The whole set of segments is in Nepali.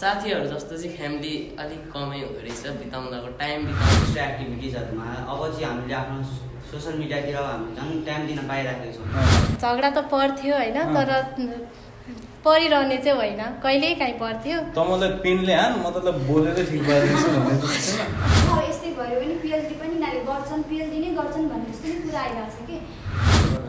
साथीहरू जस्तो चाहिँ फ्यामिली अलिक कमै हुँदो रहेछ बिताउँदाको टाइम बिताउनु एक्स्ट्रा एक्टिभिटिजहरूमा अब चाहिँ हामीले आफ्नो सोसियल मिडियातिर हामी झन् टाइम दिन पाइरहेको छौँ। झगडा त पर्थ्यो होइन, तर परिरहने चाहिँ होइन, कहिल्यै काहीँ पर्थ्यो। त मलाई पेनले हान म तँलाई बोलेरै ठिक पारिदिन्छु भन्ने जस्तो छैन। यस्तै भयो भने पिएचडी पनि यिनीहरूले गर्छन्, पिएचडी नै गर्छन् भन्ने जस्तो नि कुरा आइरहेको छ कि।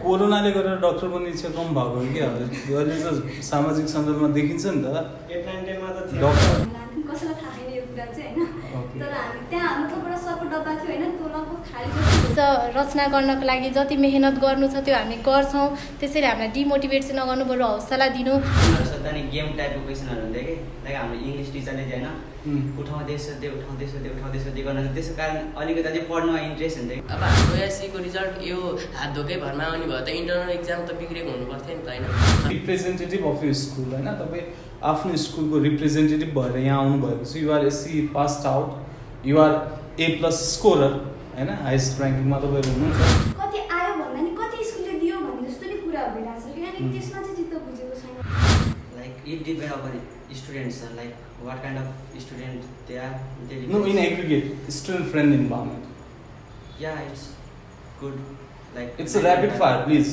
कोरोनाले गर्दा डक्टर बन्ने इच्छा कम भएको हो कि अहिले त सामाजिक सञ्जालमा देखिन्छ नि त। 8-9-10 मा त डक्टर कसैलाई थाहा छैन यो कुरा चाहिँ होइन, तर हामी त्यहाँ मतलब एउटा सरको डब्बा थियो होइन, त्यो लगभग खाली रचना गर्नको लागि जति मेहनत गर्नु छ त्यो हामी गर्छौँ, त्यसैले हामीलाई डिमोटिभेट चाहिँ नगर्नु, बरु हौसला दिनु। सोध्दा नि गेम टाइपको क्वेसनहरू हुन्थ्यो कि, लाइक हाम्रो इङ्ग्लिस टिचरले चाहिँ होइन उठाउँदै सोध्दै गर्न, त्यसको कारण अलिकति चाहिँ पढ्नुमा इन्ट्रेस्ट हुन्थ्यो। अब हाम्रो एससीको रिजल्ट यो हात धोकै भरमा आउने भयो त इन्टरनल एक्जाम त बिग्रेको हुनु पर्थ्यो नि त होइन। रिप्रेजेन्टेटिभ अफ यो स्कुल होइन, तपाईँ आफ्नो स्कुलको रिप्रेजेन्टेटिभ भएर यहाँ आउनुभएको छ। You're SC passed out, you're A+ scorer होइन, हाइस्ट ऱ्याङ्किङमा तपाईँहरू हुनुहुन्छ। कति आयो भन्दा नि कति स्कुलले दियो भन्ने जस्तो नि कुरा भइरहेको छ कि, अनि त्यसमा चाहिँ चित्त बुझेको छैन। Like it depend upon students like what kind of student they are. No, in aggregate, student friendly environment. Yeah, it's good. Like It's a rapid fire, please.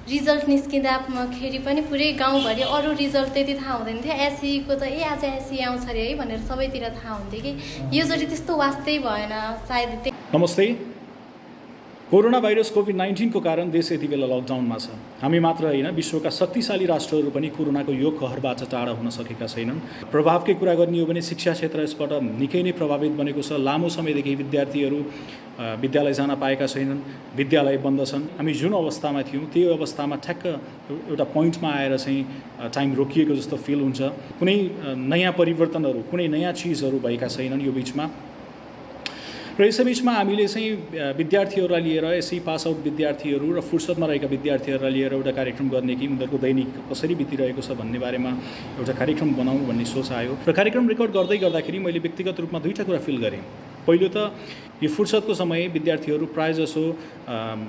Result निस्किँदाखेरि पनि पुरै गाउँभरि अरू रिजल्ट त्यति थाहा हुँदैन थियो। एससीको त आज एससी आउँछ अरे है भनेर सबैतिर थाहा हुन्थ्यो कि, योचोटि त्यस्तो वास्तै भएन सायद। नमस्ते। कोरोना भाइरस कोभिड-19 को कारण देश यति बेला लकडाउनमा छ। हामी मात्र होइन, विश्वका शक्तिशाली राष्ट्रहरू पनि कोरोनाको यो कहरबाट टाढा हुन सकेका छैनन्। प्रभावकै कुरा गर्ने हो भने शिक्षा क्षेत्र यसबाट निकै नै प्रभावित बनेको छ। लामो समयदेखि विद्यार्थीहरू विद्यालय जान पाएका छैनन्, विद्यालय बन्द छन्। हामी जुन अवस्थामा थियौँ त्यो अवस्थामा ठ्याक्क एउटा पोइन्टमा आएर चाहिँ टाइम रोकिएको जस्तो फिल हुन्छ। कुनै नयाँ परिवर्तनहरू, कुनै नयाँ चिजहरू भएका छैनन् यो बिचमा। र यसैबिचमा हामीले चाहिँ विद्यार्थीहरूलाई लिएर, यसै पास आउट विद्यार्थीहरू र फुर्सदमा रहेका विद्यार्थीहरूलाई लिएर एउटा कार्यक्रम गर्ने कि उनीहरूको दैनिक कसरी बितिरहेको छ भन्ने बारेमा एउटा कार्यक्रम बनाउँ भन्ने सोच आयो। र कार्यक्रम रेकर्ड गर्दै गर्दाखेरि मैले व्यक्तिगत रूपमा दुईवटा कुरा फिल गरेँ। पहिलो त यो फुर्सदको समय विद्यार्थीहरू प्रायःजसो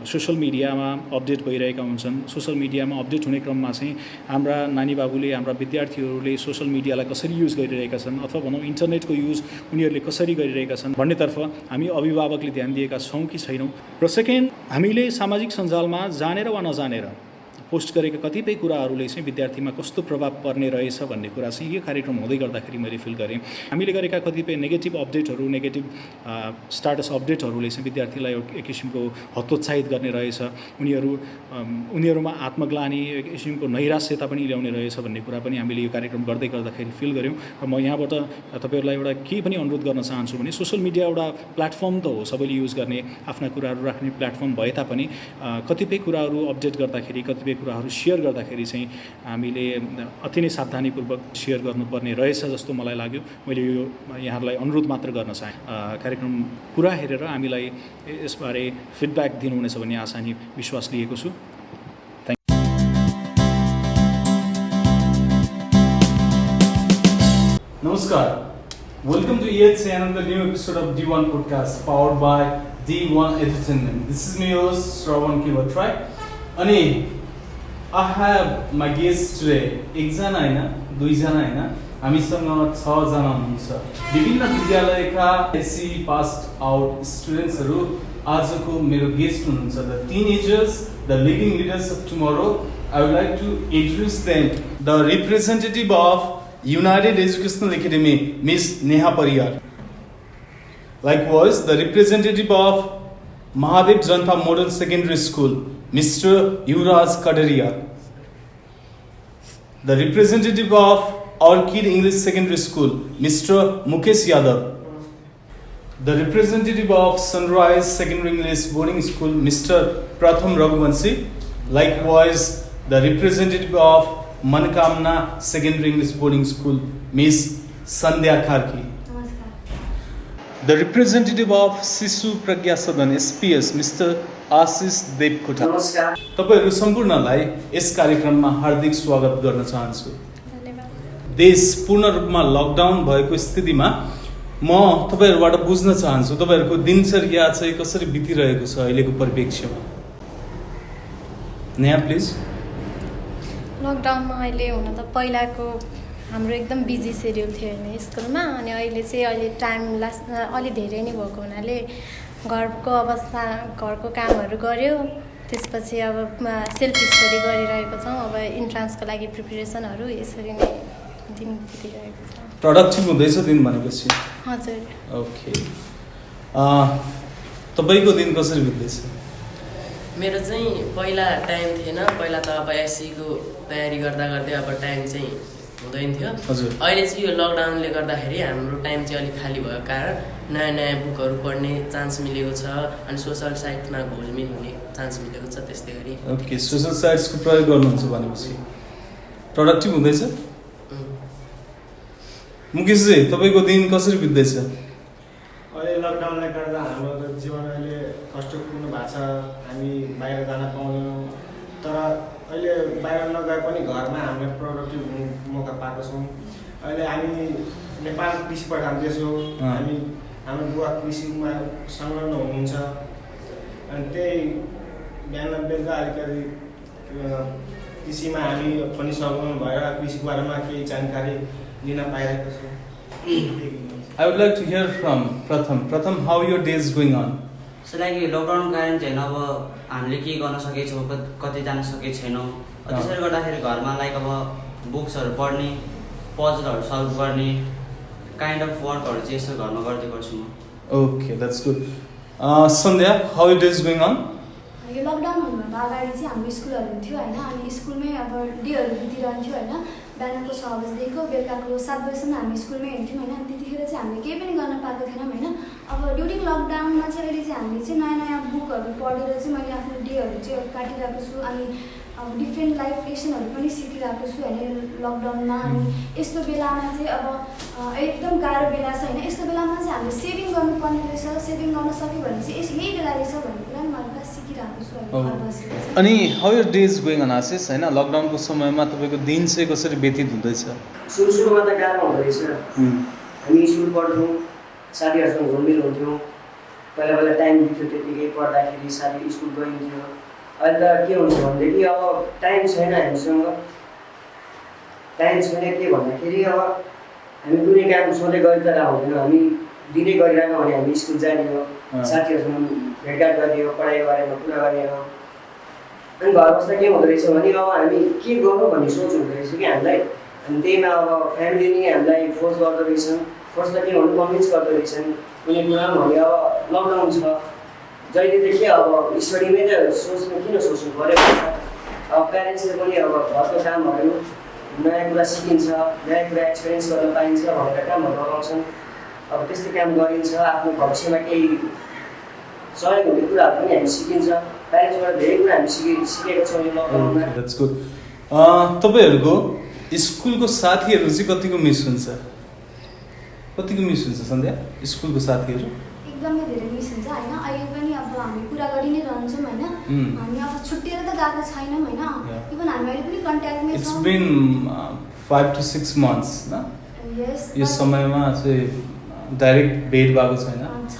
सोसल मिडियामा अपडेट भइरहेका हुन्छन्। सोसल मिडियामा अपडेट हुने क्रममा चाहिँ हाम्रा नानी बाबुले, हाम्रा विद्यार्थीहरूले सोसल मिडियालाई कसरी युज गरिरहेका छन् अथवा भनौँ इन्टरनेटको युज उनीहरूले कसरी गरिरहेका छन् भन्नेतर्फ हामी अभिभावकले ध्यान दिएका छौँ कि छैनौँ। र सेकेन्ड, हामीले सामाजिक सञ्जालमा जानेर वा नजानेर पोस्ट गरेका कतिपय कुराहरूले चाहिँ विद्यार्थीमा कस्तो प्रभाव पर्ने रहेछ भन्ने कुरा चाहिँ यो कार्यक्रम हुँदै गर्दाखेरि मैले फिल गरेँ। हामीले गरेका कतिपय नेगेटिभ अपडेटहरू, नेगेटिभ स्टाटस अपडेटहरूले चाहिँ विद्यार्थीलाई एक किसिमको हतोत्साहित गर्ने रहेछ। उनीहरूमा आत्मग्लानी, एक किसिमको नैराश्यता पनि ल्याउने रहेछ भन्ने कुरा पनि हामीले यो कार्यक्रम गर्दै गर्दाखेरि फिल गऱ्यौँ। र म यहाँबाट तपाईँहरूलाई एउटा के पनि अनुरोध गर्न चाहन्छु भने सोसल मिडिया एउटा प्लेटफर्म त हो, सबैले युज गर्ने आफ्ना कुराहरू राख्ने प्लेटफर्म भए तापनि कतिपय कुराहरू अपडेट गर्दाखेरि, कतिपय कुराहरू सेयर गर्दाखेरि चाहिँ हामीले अति नै सावधानीपूर्वक सेयर गर्नुपर्ने रहेछ जस्तो मलाई लाग्यो। मैले यो यहाँहरूलाई अनुरोध मात्र गर्न चाहेँ। कार्यक्रम पुरा हेरेर हामीलाई यसबारे फिडब्याक दिनुहुनेछ भन्ने आशा अनि विश्वास लिएको छु। Namaskar. Welcome to yet another new episode of D1 Podcast powered by D1 Entertainment. This is me host Shravan Kivatrai. अनि I have my guests today. एकजना हैन, दुईजना हैन, हामीसँग 6 जना हुनुहुन्छ। विभिन्न विद्यालयका एससी पास्ड आउट स्टुडेन्ट्सहरू आजको मेरो गेस्ट हुनुहुन्छ। The teenagers, the leading leaders of tomorrow. I would like to introduce them. The representative of United Educational Academy, Miss Neha Pariyar. Likewise, the representative of Mahadev Janata Model Secondary School, Mr. Yuvraj Kadaria. The representative of Orchid English Secondary School, Mr. Mukesh Yadav. The representative of Sunrise Secondary English Boarding School, Mr. Pratham Raghuvanshi. Likewise, the representative of Mankamna Secondary English Boarding School, Miss Sandhya Kharki. The representative of Sisu Pragya Sadan SPS, Mr. आशिष देवकोटा। नमस्कार। तपाईहरु सम्पूर्णलाई यस कार्यक्रममा हार्दिक स्वागत गर्न चाहन्छु। धन्यवाद। देश पूर्ण रूपमा लकडाउन भएको स्थितिमा म तपाईहरुबाट बुझ्न चाहन्छु तपाईहरुको दिनचर्या चाहिँ कसरी बितिरहेको छ अहिलेको परिप्रेक्ष्यमा। नेहा प्लिज। लकडाउनमा अहिले हुन त पहिलाको हाम्रो एकदम बिजी सेड्युल थियो होइन स्कुलमा अनि अहिले टाइम अलि धेरै नै भएको हुनाले घरको अवस्था घरको कामहरू गऱ्यो त्यसपछि अब सेल्फ स्टडी गरिरहेको छौँ अब इन्ट्रान्सको लागि प्रिपरेसनहरू यसरी नै दिन बितिरहेको छ प्रोडक्टिभ हुँदैछ दिन भनेपछि हजुर ओके तपाईँको दिन कसरी बित्दैछ मेरो चाहिँ पहिला टाइम थिएन पहिला त अब एससीको तयारी गर्दा गर्दै अब टाइम चाहिँ हुँदैन थियो हजुर अहिले चाहिँ यो लकडाउनले गर्दाखेरि हाम्रो टाइम चाहिँ अलिक खाली भएको कारण नयाँ नयाँ बुकहरू पढ्ने चान्स मिलेको छ अनि सोसल साइटमा घुलमिल हुने चान्स मिलेको छ त्यस्तै गरी ओके सोसल साइट्सको प्रयोग गर्नुहुन्छ भनेपछि प्रोडक्टिभ हुँदैछ मुकेशजी तपाईँको दिन कसरी बित्दैछ अहिले लकडाउनले गर्दा हाम्रो जीवन अहिले कष्टपूर्ण भएको छ हामी बाहिर जान पाउँदैनौँ तर अहिले बाहिर नगए पनि घरमा हामीले प्रोडक्टिभ हुने मौका पाएको छौँ अहिले हामी नेपाल कृषि प्रधान देश हो हामी हाम्रो बुवा कृषिमा संलग्न हुनुहुन्छ अनि त्यही बिहान बेलुका अलिकति कृषिमा हामी पनि संलग्न भएर कृषिको बारेमा केही जानकारी लिन पाइरहेको छौँ I would like to hear from Pratham how your day is going on so like लकडाउनको कारण चाहिँ अब हामीले के गर्न सकेको छौँ कतै जान सकेको छैनौँ त्यसैले गर्दाखेरि घरमा लाइक अब बुक्सहरू पढ्ने पजलहरू सल्भ गर्ने काइन्ड अफ वर्कहरू चाहिँ यसो घरमा गर्दै गर्छु म okay that's good Sandhya how it is going on यो लकडाउन हुनुभन्दा अगाडि चाहिँ हाम्रो स्कुलहरू हुन्थ्यो होइन अनि स्कुलमै अब डेहरू बितिरहन्थ्यो होइन बिहानको 6 बजीदेखिको बेलुकाको 7 बजीसम्म हामी स्कुलमै हिँड्थ्यौँ होइन त्यतिखेर चाहिँ हामीले केही पनि गर्न पाएको थिएनौँ होइन अब ड्युरिङ लकडाउनमा चाहिँ अहिले चाहिँ हामीले चाहिँ नयाँ नयाँ बुकहरू पढेर चाहिँ मैले आफ्नो डेहरू चाहिँ काटिरहेको छु अनि अब डिफ्रेन्ट लाइफ लेसनहरू पनि सिकिरहेको छु होइन लकडाउनमा अनि यस्तो बेलामा चाहिँ अब एकदम गाह्रो बेला छ होइन यस्तो बेलामा चाहिँ हामीले सेभिङ गर्नुपर्ने रहेछ सेभिङ गर्न सक्यो भने चाहिँ यही बेला रहेछ भन्ने कुरा नि मैले सिकिरहेको छु अहिले बसेर अनि how your day is going on Ashish होइन लकडाउनको समयमा तपाईँको दिन चाहिँ कसरी व्यतीत हुँदैछ सुरुमा त गाह्रो हुँदो रहेछ हामी स्कुल पढ्थ्यौँ साथीहरूसँग घुलमिल हुन्थ्यौँ पहिला टाइम दिन्थ्यो त्यतिकै पढ्दाखेरि साथी स्कुल गइन्थ्यो अहिले त के हुन्छ भनेदेखि अब टाइम छैन हामीसँग टाइम छैन के भन्दाखेरि अब हामी कुनै काम सधैँ गरिरहेर हुँदैन हामी दिनै गरिरहेनौँ भने हामी स्कुल जाने हो साथीहरूसँग भेटघाट गर्ने हो पढाइको बारेमा कुरा गर्ने हो अनि घर बस्दा के हुँदो रहेछ भने अब हामी के गर्नु भन्ने सोच हुँदो रहेछ कि हामीलाई अनि त्यहीमा अब फ्यामिलीले नै हामीलाई फोर्स गर्दो रहेछन् फोर्स त के भन्नु कन्भिन्स गर्दो रहेछन् कुनै कुरामा भने अब लकडाउन छ जहिलेदेखि अब स्टडीमै त सोच्नु किन सोच्नु पऱ्यो अब प्यारेन्ट्सले पनि अब घरको कामहरू नयाँ कुरा सिकिन्छ नयाँ कुरा एक्सपिरियन्स गर्न पाइन्छ भनेर कामहरू लगाउँछन् अब त्यस्तै काम गरिन्छ आफ्नो भविष्यमा केही सहयोग हुने कुराहरू पनि हामी सिकिन्छ प्यारेन्ट्सबाट धेरै कुरा हामी सिकेका छौँ यो लकडाउनमा द्याट्स गुड तपाईँहरूको स्कुलको साथीहरू चाहिँ कतिको मिस हुन्छ सन्ध्या स्कुलको साथीहरू एकदमै धेरै मिस हुन्छ होइन अहिले पनि अब हामी कुरा गरि नै रहन्छौँ होइन हामी अब छुट्टिएर त गएको छैनौँ होइन इभन हामी अहिले पनि कन्ट्याक्टमै इट्स छौँ बिन 5 to 6 months न यस यो समयमा चाहिँ डाइरेक्ट भेट भएको छैन छ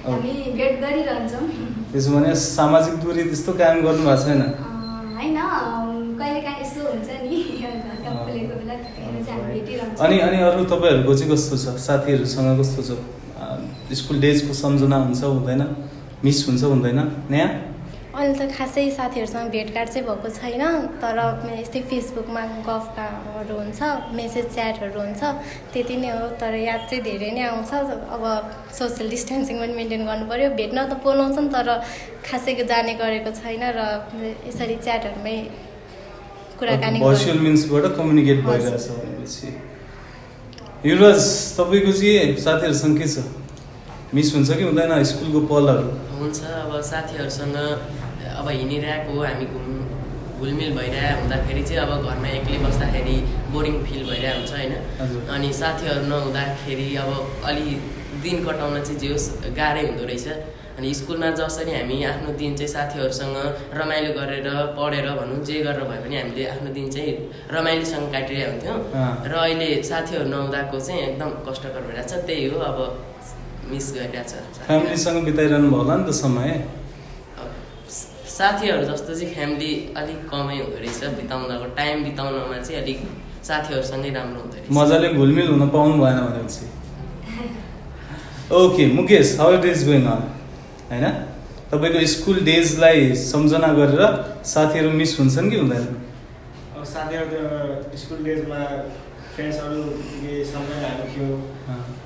हामी भेट गरिरहन्छौँ त्यसो भने सामाजिक दूरी त्यस्तो कायम गर्नु भएको छैन होइन कहिलेकाहीँ यस्तो हुन्छ नि घरका बोलेको बेला त्यतिखेर चाहिँ हामी भेटिरहन्छौँ अनि अरू तपाईँहरूको चाहिँ कस्तो छ साथीहरूसँग कस्तो छ स्कुल डेजको सम्झना हुन्छ हुँदैन मिस हुन्छ हुँदैन नयाँ अहिले त खासै साथीहरूसँग भेटघाट चाहिँ भएको छैन तर यस्तै फेसबुकमा गफहरू हुन्छ मेसेज च्याटहरू हुन्छ त्यति नै हो तर याद चाहिँ धेरै नै आउँछ अब सोसियल डिस्टेन्सिङ पनि मेन्टेन गर्नु पऱ्यो भेट्न त बोलाउँछन् तर खासैको जाने गरेको छैन र यसरी च्याटहरूमै कुराकानी भर्चुअल मिन्सबाट कम्युनिकेट भइरहेछ भनेपछि युवराज तपाईँको चाहिँ साथीहरूसँग के छ मिस हुन्छ कि हुँदैन स्कुलको पलहरू हुन्छ अब साथीहरूसँग अब हिँडिरहेको हामी घुलमिल भइरहेको हुँदाखेरि चाहिँ अब घरमा एक्लै बस्दाखेरि बोरिङ फिल भइरहेको हुन्छ होइन अनि साथीहरू नहुँदाखेरि अब अलि दिन कटाउन चाहिँ जे होस् गाह्रै हुँदो रहेछ अनि स्कुलमा जसरी हामी आफ्नो दिन चाहिँ साथीहरूसँग रमाइलो गरेर पढेर भनौँ जे गरेर भए पनि हामीले आफ्नो दिन चाहिँ रमाइलोसँग काटिरहेको हुन्थ्यौँ र अहिले साथीहरू नहुँदाको चाहिँ एकदम कष्टकर भइरहेको छ त्यही हो अब मिस गरिरहेछ फ्यामिलीसँग बिताइरहनु भयो होला नि त समय साथीहरू जस्तो चाहिँ फ्यामिली अलिक कमै हुँदो रहेछ बिताउनको टाइम बिताउनमा चाहिँ अलिक साथीहरूसँगै राम्रो हुँदो रहेछ। मजाले घुलमिल हुन पाउनु भएन भनेपछि। Okay Mukesh, how it is going on हैन? तपाईँको स्कुल डेजलाई सम्झना गरेर साथीहरू मिस हुन्छन् कि हुँदैन? अब साथीहरू त्यो स्कुल डेजमा फ्रेन्ड्सहरू सँगै हामी थियो,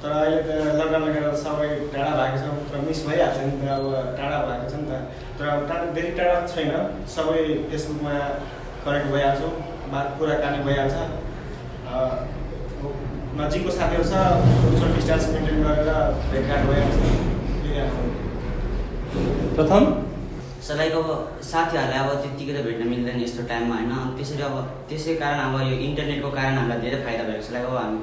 तर अहिले त लकडाउनले गर्दा सबै टाढा भएको छ, तर मिस भइहाल्छ नि त, अब टाढा भएको छ नि त। तर अब धेरै टाढा छैन, सबै फेसबुकमा कनेक्ट भइहाल्छौँ, कुराकानी भइहाल्छ। नजिकको साथीहरू छ, सोसल डिस्टेन्स मेन्टेन गरेर भेटघाट भइहाल्छ। प्रथम लाइक अब साथीहरूलाई अब त्यत्तिकै त भेट्न मिल्दैन यस्तो टाइममा होइन। अनि त्यसरी अब त्यसै कारण अब यो इन्टरनेटको कारण हामीलाई धेरै फाइदा भएको छ। लाइक अब हामी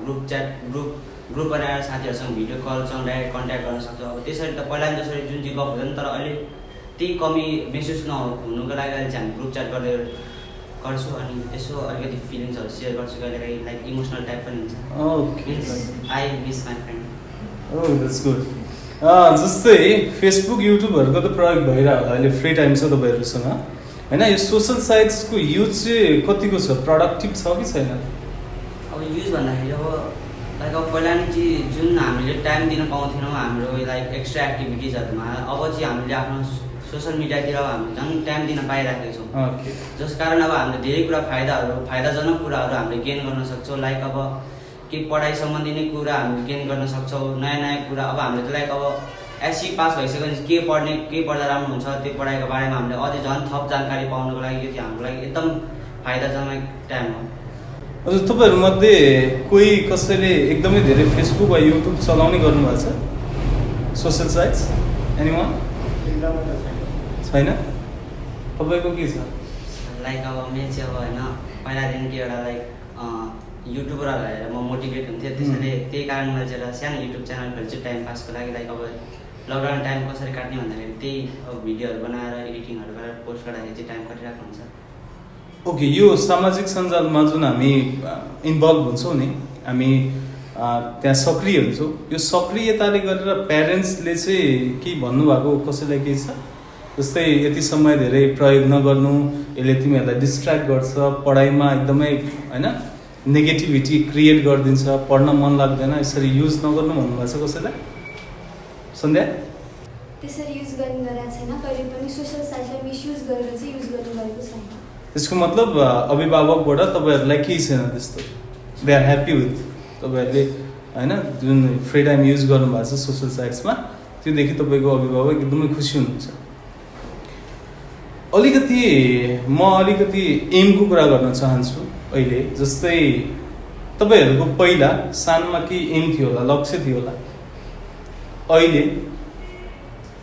ग्रुप बनाएर साथीहरूसँग भिडियो कलसँग डाइरेक्ट कन्ट्याक्ट गर्न सक्छौँ। अब त्यसरी त पहिला जसरी जुन चाहिँ गफ हुँदैन, तर अहिले त्यही कमी महसुस नहुनुको लागि अहिले चाहिँ हामी ग्रुप च्याट गर्दै गर्छु। अनि यसो अलिकति फिलिङ्सहरू सेयर गर्छु, कहिलेकाहीँ लाइक इमोसनल टाइप पनि हुन्छ। I miss my friend. Oh that's good. जस्तै फेसबुक युट्युबहरूको त प्रयोग भइरहेको होला अहिले, फ्री टाइम छ तपाईँहरूसँग होइन? यो सोसल साइट्सको युज चाहिँ कतिको छ, प्रोडक्टिभ छ कि छैन? अब युज भन्दाखेरि अब लाइक अब पहिला नि चाहिँ जुन हामीले टाइम दिन पाउँथेनौँ हाम्रो लाइक एक्स्ट्रा एक्टिभिटिजहरूमा, अब चाहिँ हामीले आफ्नो सोसल मिडियातिर हामीले झन् टाइम दिन पाइरहेको छौँ। जस कारण अब हामीले धेरै कुरा फाइदाजनक कुराहरू हामीले गेन गर्न सक्छौँ। लाइक अब केही पढाइ सम्बन्धी नै कुरा हामीले गेन गर्न सक्छौँ, नयाँ नयाँ कुरा। अब हामीले त लाइक अब एससी पास भइसकेपछि के पढ्दा राम्रो हुन्छ त्यो पढाइको बारेमा हामीले अझै झन् थप जानकारी पाउनको लागि यो चाहिँ हाम्रो लागि एकदम फाइदाजनक टाइम हो। हजुर, तपाईँहरूमध्ये कोही कसैले एकदमै धेरै फेसबुक वा युट्युब चलाउने गर्नुभएको छ? Social sites anyone? छैन? तपाईँको के छ? लाइक अब मेरो चाहिँ अब होइन पहिलादेखि एउटा लाइक युट्युबर भएर म मोटिभेट हुन्थेँ, त्यसैले त्यही कारण मैले चाहिँ सानो युट्युब च्यानल खोल्छु टाइम पासको लागि। लाइक अब लकडाउन टाइम कसरी काट्ने भन्दाखेरि त्यही अब भिडियोहरू बनाएर एडिटिङहरू गरेर पोस्ट गर्दाखेरि चाहिँ टाइम कटिरहेको हुन्छ। ओके, यो सामाजिक सञ्जालमा जुन हामी इन्भल्भ हुन्छौँ नि, हामी त्यहाँ सक्रिय हुन्छौँ, यो सक्रियताले गरेर प्यारेन्ट्सले चाहिँ के भन्नुभएको कसैलाई केही छ? जस्तै यति समय धेरै प्रयोग नगर्नु, यसले तिमीहरूलाई डिस्ट्र्याक्ट गर्छ, पढाइमा एकदमै होइन नेगेटिभिटी क्रिएट गरिदिन्छ, पढ्न मन लाग्दैन, यसरी युज नगर्नु भन्नुभएको छ कसैलाई? सन्ध्या? त्यसरी युज गर्ने गरेको छैन, कहिले पनि सोसल साइटलाई मिसयुज गरेर चाहिँ युज गर्नु गरेको छैन। त्यसको मतलब अभिभावकबाट तपाईँहरूलाई केही छैन त्यस्तो, दे आर ह्याप्पी विथ तपाईँहरूले होइन जुन फ्री टाइम युज गर्नुभएको छ सोसल साइट्समा, त्योदेखि तपाईँको अभिभावक एकदमै खुसी हुनुहुन्छ। म अलिकति एमको कुरा गर्न चाहन्छु अहिले। जस्तै तपाईँहरूको पहिला सानोमा केही एम थियो होला, लक्ष्य थियो होला, अहिले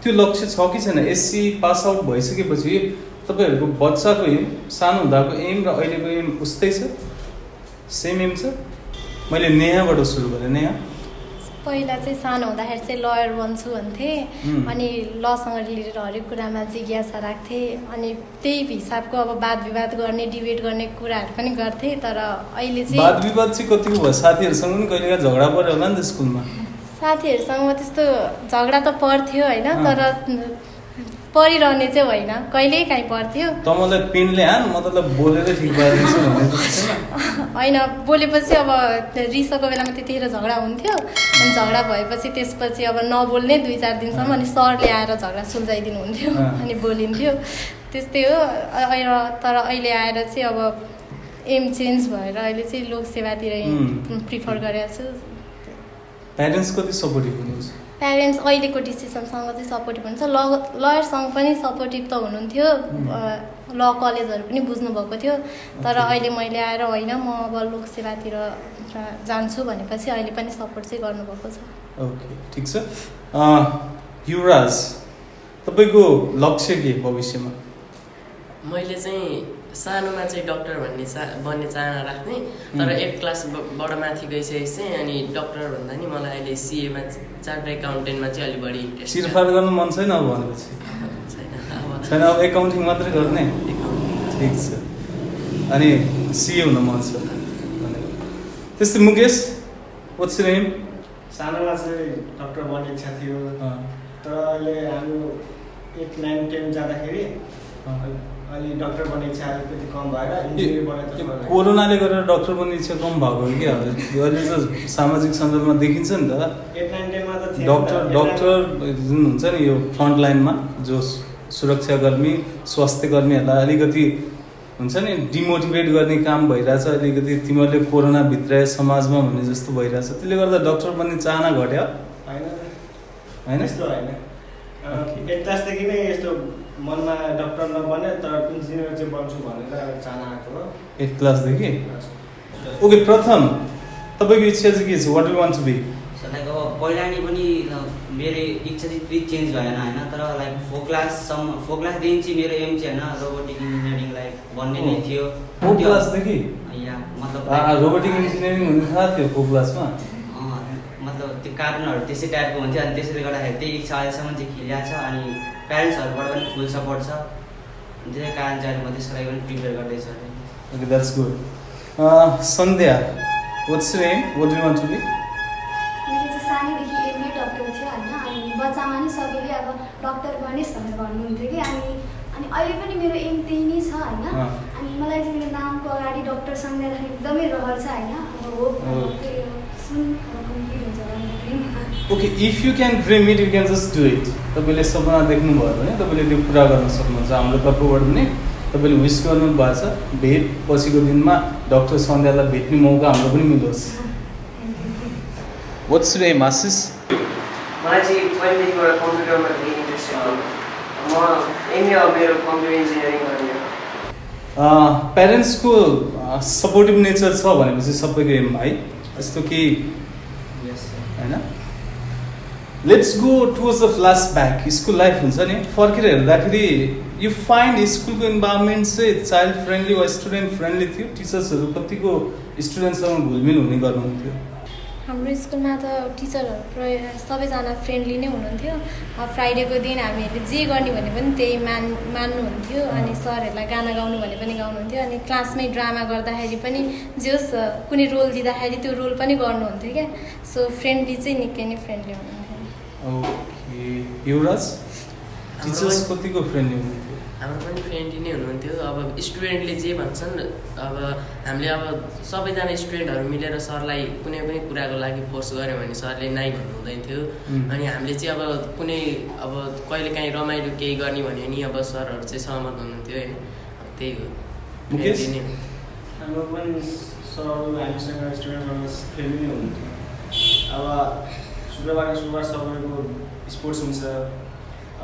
त्यो लक्ष्य छ कि छैन? एससी पास आउट भइसकेपछि तपाईँहरूको बच्चाको एम, सानो हुँदाको एम र अहिलेको एम उस्तै छ, सेम एम छ? मैले नेहाबाट सुरु गरेँ। नेहा, पहिला चाहिँ सानो हुँदाखेरि चाहिँ लयर बन्छु भन्थेँ, अनि लसँग रिलेटेड हरेक कुरामा जिज्ञासा राख्थेँ, अनि त्यही हिसाबको अब वाद विवाद गर्ने, डिबेट गर्ने कुराहरू पनि गर्थेँ। तर अहिले चाहिँ वाद विवाद चाहिँ कतिको भयो? साथीहरूसँग पनि कहिलेकाहीँ झगडा पऱ्यो होला नि त स्कुलमा? साथीहरूसँग त्यस्तो झगडा त पर्थ्यो होइन, तर परिरहने चाहिँ होइन, कहिल्यै काहीँ पर्थ्यो। त मलाई पेनले हान, म तँलाई बोलेर ठिक पारिदिन्छु भन्ने होइन, बोलेपछि अब रिसको बेलामा त्यतिखेर झगडा हुन्थ्यो, अनि झगडा भएपछि त्यसपछि अब नबोल्ने 2-4 दिनसम्म, अनि सरले आएर झगडा सुल्झाइदिनु हुन्थ्यो, अनि बोलिन्थ्यो, त्यस्तै हो। तर अहिले आएर चाहिँ अब एम चेन्ज भएर अहिले चाहिँ लोकसेवातिर प्रिफर गरेको छु। प्यारेन्ट्स कति सपोर्टिभ हुनुहुन्छ? प्यारेन्ट्स अहिलेको डिसिसनसँग चाहिँ सपोर्टिभ हुन्छ। लयरसँग पनि सपोर्टिभ त हुनुहुन्थ्यो, ल कलेजहरू पनि बुझ्नुभएको थियो, तर अहिले मैले आएर होइन म अब लोकसेवातिर जान्छु भनेपछि अहिले पनि सपोर्ट चाहिँ गर्नुभएको छ। ओके, ठिक छ। युवराज, तपाईँको लक्ष्य के भविष्यमा? मैले चाहिँ सानोमा चाहिँ डक्टर बन्ने चाहना राख्ने, तर 1 क्लासबाट माथि गइसकेपछि चाहिँ अनि डक्टर भन्दा नि मलाई अहिले सिएमा चार्टर्ड एकाउन्टेन्टमा चाहिँ अलिक बढी इन्ट्रेस्ट। चिरफार गर्नु मन छैन अब भनेपछि? छैन, अब एकाउन्टिङ मात्रै गर्ने? ठिक छ। अनि सिए हुन मन छ? त्यस्तै मुकेश, व्हाट्स योर एम? सानोमा चाहिँ डक्टर बन्ने इच्छा थियो, तर अहिले हाम्रो 8, 9, 10 जाँदाखेरि अलि डक्टर बन्ने इच्छा अलिकति कम भएर इन्जिनियर बने त मलाई कोरोनाले गरेर डक्टर बन्ने इच्छा कम भएको हो कि अहिले त सामाजिक सञ्जालमा देखिन्छ नि त 8, 9, 10 मा त थियो डक्टर जुन हुन्छ नि यो फ्रन्ट लाइनमा जो सुरक्षाकर्मी स्वास्थ्यकर्मीहरूलाई अलिकति हुन्छ नि डिमोटिभेट गर्ने काम भइरहेछ अलिकति तिमीहरूले कोरोना भित्राए समाजमा भन्ने जस्तो भइरहेछ त्यसले गर्दा डक्टर बन्ने चाहना घट्यो होइन यस्तो होइन 8 क्लासदेखि नै यस्तो मनमा डक्टर नबने तर इन्जिनियर चाहिँ बन्छु भनेर चाहना आएको हो 8 क्लासदेखि ओके प्रथम तपाईँको इच्छा चाहिँ के छ what you want to be like अब पहिला नि पनि मेरो इच्छा चाहिँ त्यति चेन्ज भएन होइन तर लाइक 4 क्लासदेखि चाहिँ मेरो एम चाहिँ होइन रोबोटिक इन्जिनियरिङ लाइक बन्ने नै थियो 4 क्लासदेखि या मतलब रोबोटिक इन्जिनियरिङ हुने थाहा थियो 4 क्लासमा मतलब त्यो कारणहरू त्यसै टाइपको हुन्थ्यो अनि त्यसैले गर्दाखेरि त्यही इच्छा अहिलेसम्म चाहिँ खिलिएको छ अनि प्यारेन्ट्सहरूबाट पनि फुल सपोर्ट छ त्यसै कारण चाहिँ अहिले म त्यसको लागि पनि प्रिपेयर गर्दैछु okay that's good Sandhya what's your aim what do you want to be मेरो चाहिँ सानैदेखि एम नै डक्टर थियो होइन अनि बच्चामा नै सबैले अब डक्टर बनिस् भनेर भन्नुहुन्थ्यो कि अनि अहिले पनि मेरो एम त्यही नै छ होइन अनि मलाई चाहिँ मेरो नामको अगाडि डक्टर सन्ध्या राख्ने एकदमै रहर छ होइन अब हो okay if you can dream it you can just do it तपाईँले सपना देख्नुभयो भने तपाईँले त्यो पुरा गर्न सक्नुहुन्छ हाम्रो तर्फबाट पनि तपाईँले विस गर्नु भएको छ भेट पछिको दिनमा डक्टर सन्ध्यालाई भेट्ने मौका हाम्रो पनि मिलोस् वाट्स योर एम आशिष मलाई चाहिँ पहिलेदेखिबाट कम्प्युटरमा धेरै इन्ट्रेस्ट छ म एमए अब मेरो कम्प्युटर इन्जिनियरिङ गर्ने प्यारेन्ट्सको सपोर्टिभ नेचर छ भनेपछि सबैको एम है त्यस्तो केही होइन let's go towards the flashback school life हुन्छ नि फर्केर हेर्दाखेरि यु फाइन्ड स्कुलको इन्भाइरोमेन्ट चाहिँ चाइल्ड फ्रेन्डली वा स्टुडेन्ट फ्रेन्डली थियो टिचर्सहरू कतिको स्टुडेन्टसँग घुलमिल हुने गर्नुहुन्थ्यो हाम्रो स्कुलमा त टिचरहरू सबैजना फ्रेन्डली नै हुनुहुन्थ्यो फ्राइडेको दिन हामीहरूले जे गर्ने भने पनि त्यही मान्नुहुन्थ्यो अनि सरहरूलाई गाना गाउनु भने पनि गाउनुहुन्थ्यो अनि क्लासमै ड्रामा गर्दाखेरि पनि जे होस् कुनै रोल दिँदाखेरि त्यो रोल पनि गर्नुहुन्थ्यो क्या सो फ्रेन्डली चाहिँ निकै नै फ्रेन्डली हुनुहुन्थ्यो ओके युवराज टिचर्स कतिको फ्रेन्डली हुनुहुन्थ्यो हाम्रो पनि फ्रेन्डली नै हुनुहुन्थ्यो अब स्टुडेन्टले जे भन्छन् अब हामीले अब सबैजना स्टुडेन्टहरू मिलेर सरलाई कुनै पनि कुराको लागि फोर्स गऱ्यो भने सरले नाइ भन्नु हुँदैन थियो अनि हामीले चाहिँ अब कुनै अब कहिलेकाहीँ रमाइलो केही गर्ने भन्यो नि अब सरहरू चाहिँ सहमत हुनुहुन्थ्यो होइन त्यही हो फ्रेन्डली नै हाम्रो पनि सरहरू हामीसँग स्टुडेन्टहरू फ्रेन्डली नै हुनुहुन्थ्यो अब शुक्रबार सबैको स्पोर्ट्स हुन्छ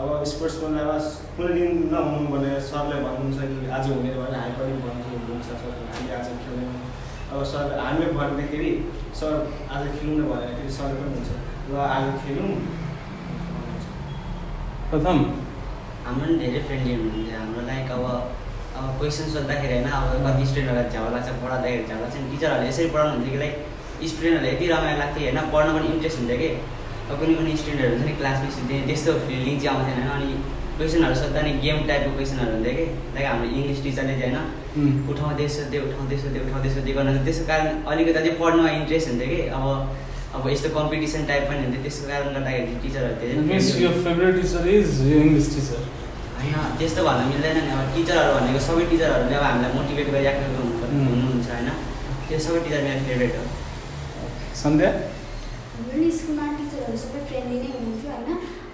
अब स्पोर्ट्समा अब कुनै दिन नहुनु भने सरले भन्नुहुन्छ कि आज हुने भने हामी पनि भन्नुहुन्छ सर हामी आज खेल्यौँ अब सर हामीले भन्दाखेरि सर आज खेलौँ न भन्दाखेरि सर पनि हुन्छ र आज खेलौँ प्रथम हाम्रो पनि धेरै फ्रेन्डली हुनुहुन्थ्यो हाम्रो लाइक अब क्वेसन सोद्धाखेरि होइन अब कति स्टुडेन्टहरूलाई झ्याउ लाग्छ पढाउँदाखेरि झ्याउ लाग्छ टिचरहरूले यसरी पढाउनुहुन्थ्यो कि लाइक स्टुडेन्टहरूलाई यति रमाइलो लाग्थ्यो होइन पढ्न पनि इन्ट्रेस्ट हुन्थ्यो कि अब कुनै स्टुडेन्टहरू हुन्छ नि क्लासमा सुत्थ्यो त्यस्तो फिलिङ चाहिँ आउँथेन होइन अनि क्वेसनहरू सोद्धा नि गेम टाइपको क्वेसनहरू हुन्थ्यो कि लाइक हाम्रो इङ्ग्लिस टिचरले चाहिँ होइन उठाउँदै सोध्यो गर्नु त्यसको कारण अलिकति अझै पढ्नुमा इन्ट्रेस्ट हुन्थ्यो कि अब यस्तो कम्पिटिसन टाइप पनि हुन्थ्यो त्यसको कारणले गर्दाखेरि टिचरहरू धेरै होइन त्यस्तो भन्न मिल्दैन नि अब टिचरहरू भनेको सबै टिचरहरूले अब हामीलाई मोटिभेट गरिराखेको हुनुहुन्छ होइन त्यो सबै टिचर मेरो फेभरेट हो सन्ध्या हाम्रो स्कुलमा टिचरहरू सबै फ्रेन्डली नै हुनुहुन्थ्यो होइन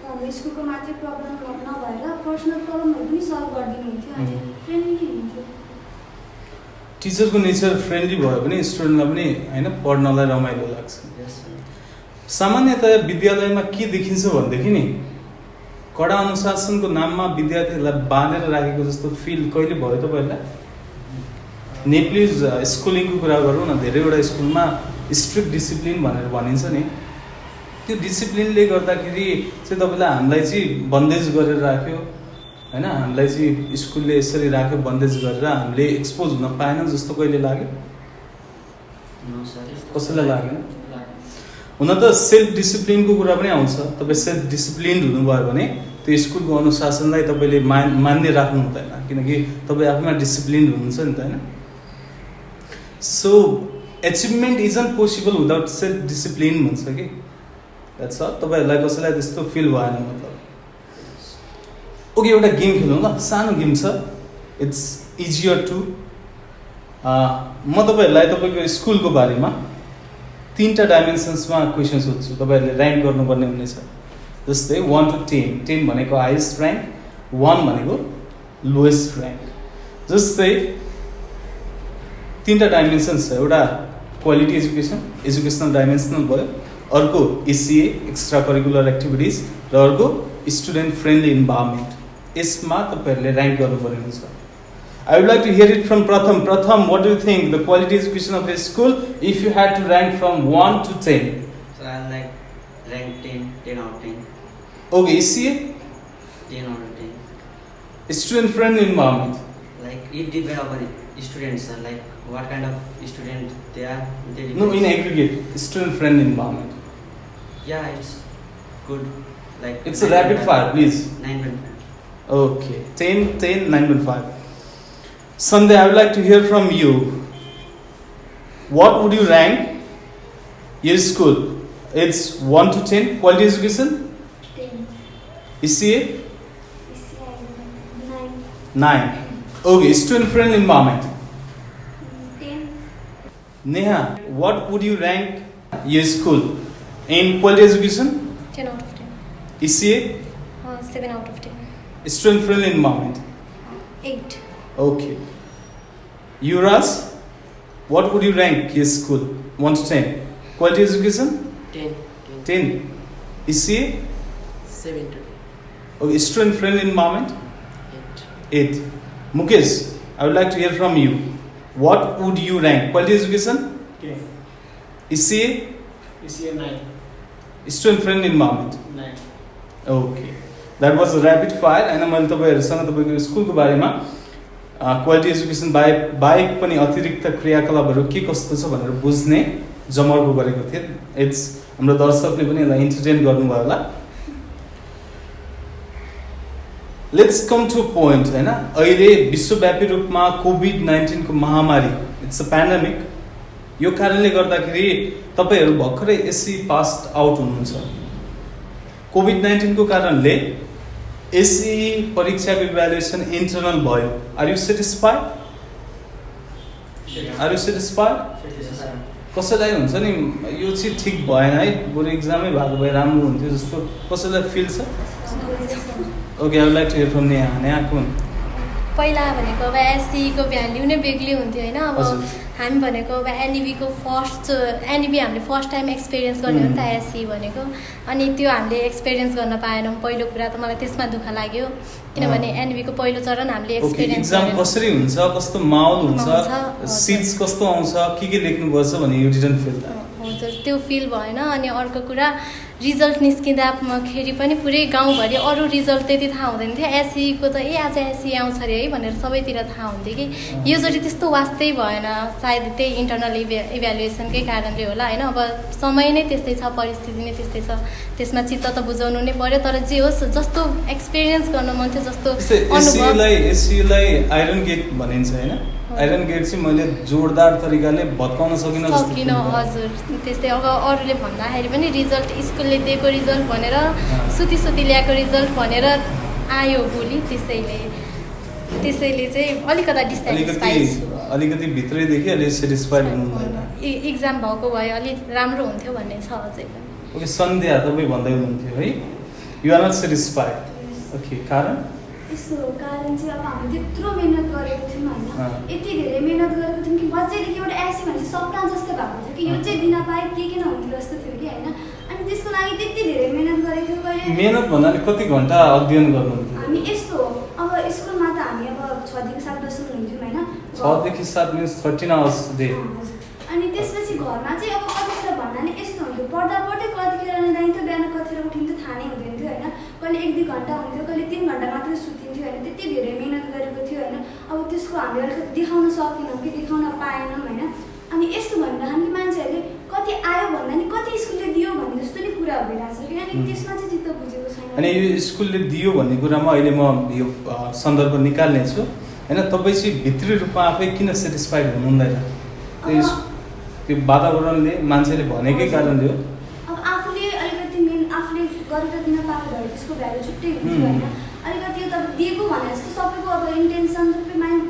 हाम्रो स्कुलको मात्रै प्रब्लम नभएर पर्सनल प्रब्लमहरू पनि सल्भ गरिदिनुहुन्थ्यो अनि फ्रेन्डली नै हुनुहुन्थ्यो टिचरको नेचर फ्रेन्डली भयो भने स्टुडेन्टलाई पनि होइन पढ्नलाई रमाइलो लाग्छ सामान्यतया विद्यालयमा के देखिन्छ भनेदेखि नि कडा अनुशासनको नाममा विद्यार्थीहरूलाई बाँधेर राखेको जस्तो फिल कहिले भयो तपाईँहरूलाई नेप्लिज स्कुलिङको कुरा गरौँ न धेरैवटा स्कुलमा स्ट्रिक्ट डिसिप्लिन भनेर भनिन्छ नि त्यो डिसिप्लिनले गर्दाखेरि चाहिँ तपाईँलाई हामीलाई चाहिँ बन्देज गरेर राख्यो होइन हामीलाई चाहिँ स्कुलले यसरी राख्यो बन्देज गरेर हामीले एक्सपोज हुन पाएनौँ जस्तो कहिले लाग्यो कसैलाई लागेन हुन त सेल्फ डिसिप्लिनको कुरा पनि आउँछ तपाईँ सेल्फ डिसिप्लिन हुनुभयो भने त्यो स्कुलको अनुशासनलाई तपाईँले मान्य राख्नु हुँदैन किनकि तपाईँ आफैमा डिसिप्लिन हुनुहुन्छ नि त होइन so achievement isn't possible without self discipline भन्छ कि द्याट्स अल तपाईँहरूलाई कसैलाई त्यस्तो फिल भएन मतलब ओके एउटा गेम खेलौँ ल सानो गेम छ इट्स इजियर टु म तपाईँहरूलाई तपाईँको स्कुलको बारेमा 3टा डाइमेन्सन्समा क्वेसन सोध्छु, तपाईँहरूले ऱ्याङ्क गर्नुपर्ने हुनेछ। जस्तै 1 to 10, 10 भनेको हाइएस्ट ऱ्याङ्क, 1 भनेको लोएस्ट ऱ्याङ्क। जस्तै 3टा डाइमेन्सन्स छ, एउटा क्वालिटी एजुकेसन, एजुकेसनल डाइमेन्सनल भयो, अर्को एसिए एक्स्ट्रा करिकुलर एक्टिभिटिज, र अर्को स्टुडेन्ट फ्रेन्डली इन्भाइरोमेन्ट। यसमा तपाईँहरूले ऱ्याङ्क गर्नुपर्ने हुन्छ। I would like to hear it from Pratham. Pratham, what do you think the quality education of a school if you had to rank from 1 to 10? So I like rank 10 out of 10. Okay, ECA? 10 out of 10. Student friendly environment. Like it depends upon students, like what kind of student they are. No, in aggregate, student friendly environment. Yeah, it's good. Like it's a rapid fire, please. 9.5. Okay, 10, 9.5. Sunday, I would like to hear from you. What would you rank your school? It's 1 to 10, quality education? 10. ECA? ECA 9. 9. Okay, student friendly environment. 10. Neha, what would you rank your school? In quality education? 10 out of 10. ECA? 7 out of 10. Student friendly environment. 8. Okay. Yuras, what would you rank your school? 1 to 10. Quality education? 10. 10. ECA? 7 to 10. Okay, student friendly environment? 8. 8. Mukesh, I would like to hear from you. What would you rank? Quality education? 10. ECA? ECA 9. Student friendly environment? 9. Okay. That was a rapid fire. And मैले तपाईहरुसँग तपाईको स्कुलको बारेमा क्वालिटी एजुकेसन बाहेक पनि अतिरिक्त क्रियाकलापहरू के कस्तो छ भनेर बुझ्ने जमर्को गरेको थिएँ। इट्स हाम्रो दर्शकले पनि यसलाई इन्टरटेन गर्नुभयो होला। लेट्स कम टु पोइन्ट हैन, अहिले विश्वव्यापी रूपमा कोभिड-19 को महामारी, इट्स अ पेन्डेमिक। यो कारणले गर्दाखेरि तपाईहरु भर्खरै एससी पास आउट हुनुहुन्छ। कोभिड-19 को कारणले एसई परीक्षाको इभ्यालुएसन इन्टरनल भयो। Are you satisfied? Are you satisfied? कसैलाई हुन्छ नि यो चाहिँ ठिक भएन है, बरु एक्जामै भएको भए राम्रो हुन्थ्यो जस्तो कसैलाई फिल छ? Okay, I would like to hear from Neha. Neha कुन? पहिला भनेको अब एससीको भ्याल्यु नै बेग्लै हुन्थ्यो होइन। अब हामी भनेको अब एनइबीको एनइबी हामीले फर्स्ट टाइम एक्सपिरियन्स गर्ने हो नि त एससी भनेको। अनि त्यो हामीले एक्सपिरियन्स गर्न पाएनौँ। पहिलो कुरा त मलाई त्यसमा दुःख लाग्यो, किनभने एनइबीको पहिलो चरण हामीले एक्सपिरियन्स एक्जाम कसरी हुन्छ, कस्तो माहौल हुन्छ, सिट्स कस्तो आउँछ, के लेख्नुपर्छ भने यु डिडन्ट फिल दैट? हजुर, त्यो फिल भएन। अनि अर्को कुरा रिजल्ट निस्किँदाखेरि पनि पुरै गाउँभरि अरू रिजल्ट त्यति थाहा हुँदैन थियो। एससीको त आज एससी आउँछ अरे है भनेर सबैतिर थाहा हुन्थ्यो कि योचोटि त्यस्तो वास्तै भएन। सायद त्यही इन्टरनल इभ्यालुएसनकै कारणले होला होइन। अब समय नै त्यस्तै छ, परिस्थिति नै त्यस्तै छ, त्यसमा चित्त त बुझाउनु नै पर्यो। तर जे होस् जस्तो एक्सपिरियन्स गर्न मन थियो जस्तो एससीलाई आइरन गेट भनिन्छ होइन। आइरन गेट चाहिँ मैले जोरदार तरिकाले भत्काउन सकिनँ। हजुर, त्यस्तै अब अरूले भन्दाखेरि पनि रिजल्ट स्कुलले दिएको रिजल्ट भनेर सुती ल्याएको रिजल्ट भनेर आयो भोलि। त्यसैले चाहिँ अलिकता डिस्ट्याटिस्फाइड छु। अलिकति भित्रैदेखि अलि सेटिस्फाइड हुनुहुँदैन। इक्जाम भएको भए अलिक राम्रो हुन्थ्यो भन्ने छ अझै पनि। ओके, सन्ध्या तपाईँ भन्दै हुनुहुन्थ्यो है, you are not satisfied. Okay, कारण? यस्तो कारण चाहिँ अब हामीले त्यत्रो मिहिनेत गरेको थियौँ होइन, यति धेरै मिहिनेत गरेको थियौँ कि बच्चैदेखि एउटा एससी भनेपछि सपना जस्तो भएको थियो कि यो चाहिँ दिन पाए के नहुन्थ्यो जस्तो थियो कि होइन। अनि त्यसको लागि त्यति धेरै मिहिनेत गरेको थियौँ। कहिले मिहिनेत भन्नाले कति घन्टा अध्ययन गर्नुहुन्थ्यो? हामी यस्तो अब स्कुलमा त हामी अब 6 देखि 7 बज्नु हुन्थ्यौँ होइन। 6 देखि 7 मिन्स 13 आवर्स डे। अनि त्यसपछि घरमा चाहिँ अब कतिखेर भन्नाले यस्तो हुन्थ्यो, पढ्दा कतिखेर निदाइन्थ्यो, बिहान कतिखेर उठिन्थ्यो थाहा नै हुँदैन थियो होइन। कहिले 1-2 घन्टा हुन्थ्यो, कहिले 3 घन्टा मात्रै सुतिन्थ्यो होइन। त्यति धेरै मिहिनेत गरेको थियो होइन। अब त्यसको हामीले अलिकति देखाउन सकेनौँ कि देखाउन पाएनौँ होइन। अनि यस्तो भनेर हामी मान्छेहरूले कति आयो भन्दा नि कति स्कुलले दियो भन्ने जस्तो नि कुरा भइरहेको छ कि। अनि त्यसमा चाहिँ चित्त बुझेको छैन। अनि यो स्कुलले दियो भन्ने कुरामा अहिले म यो सन्दर्भ निकाल्ने छु होइन। तपाईँ चाहिँ भित्री रूपमा आफै किन सेटिस्फाइड हुनुहुँदैन? त्यो वातावरणले मान्छेले भनेकै कारणले हो। अब आफूले अलिकति आफूले गरेर दिन पाएको भए त्यसको भ्यालु छुट्टै हुन्थ्यो होइन। अलिकति यो त अब दिएको भने जस्तो सबैको अब इन्टेन्सन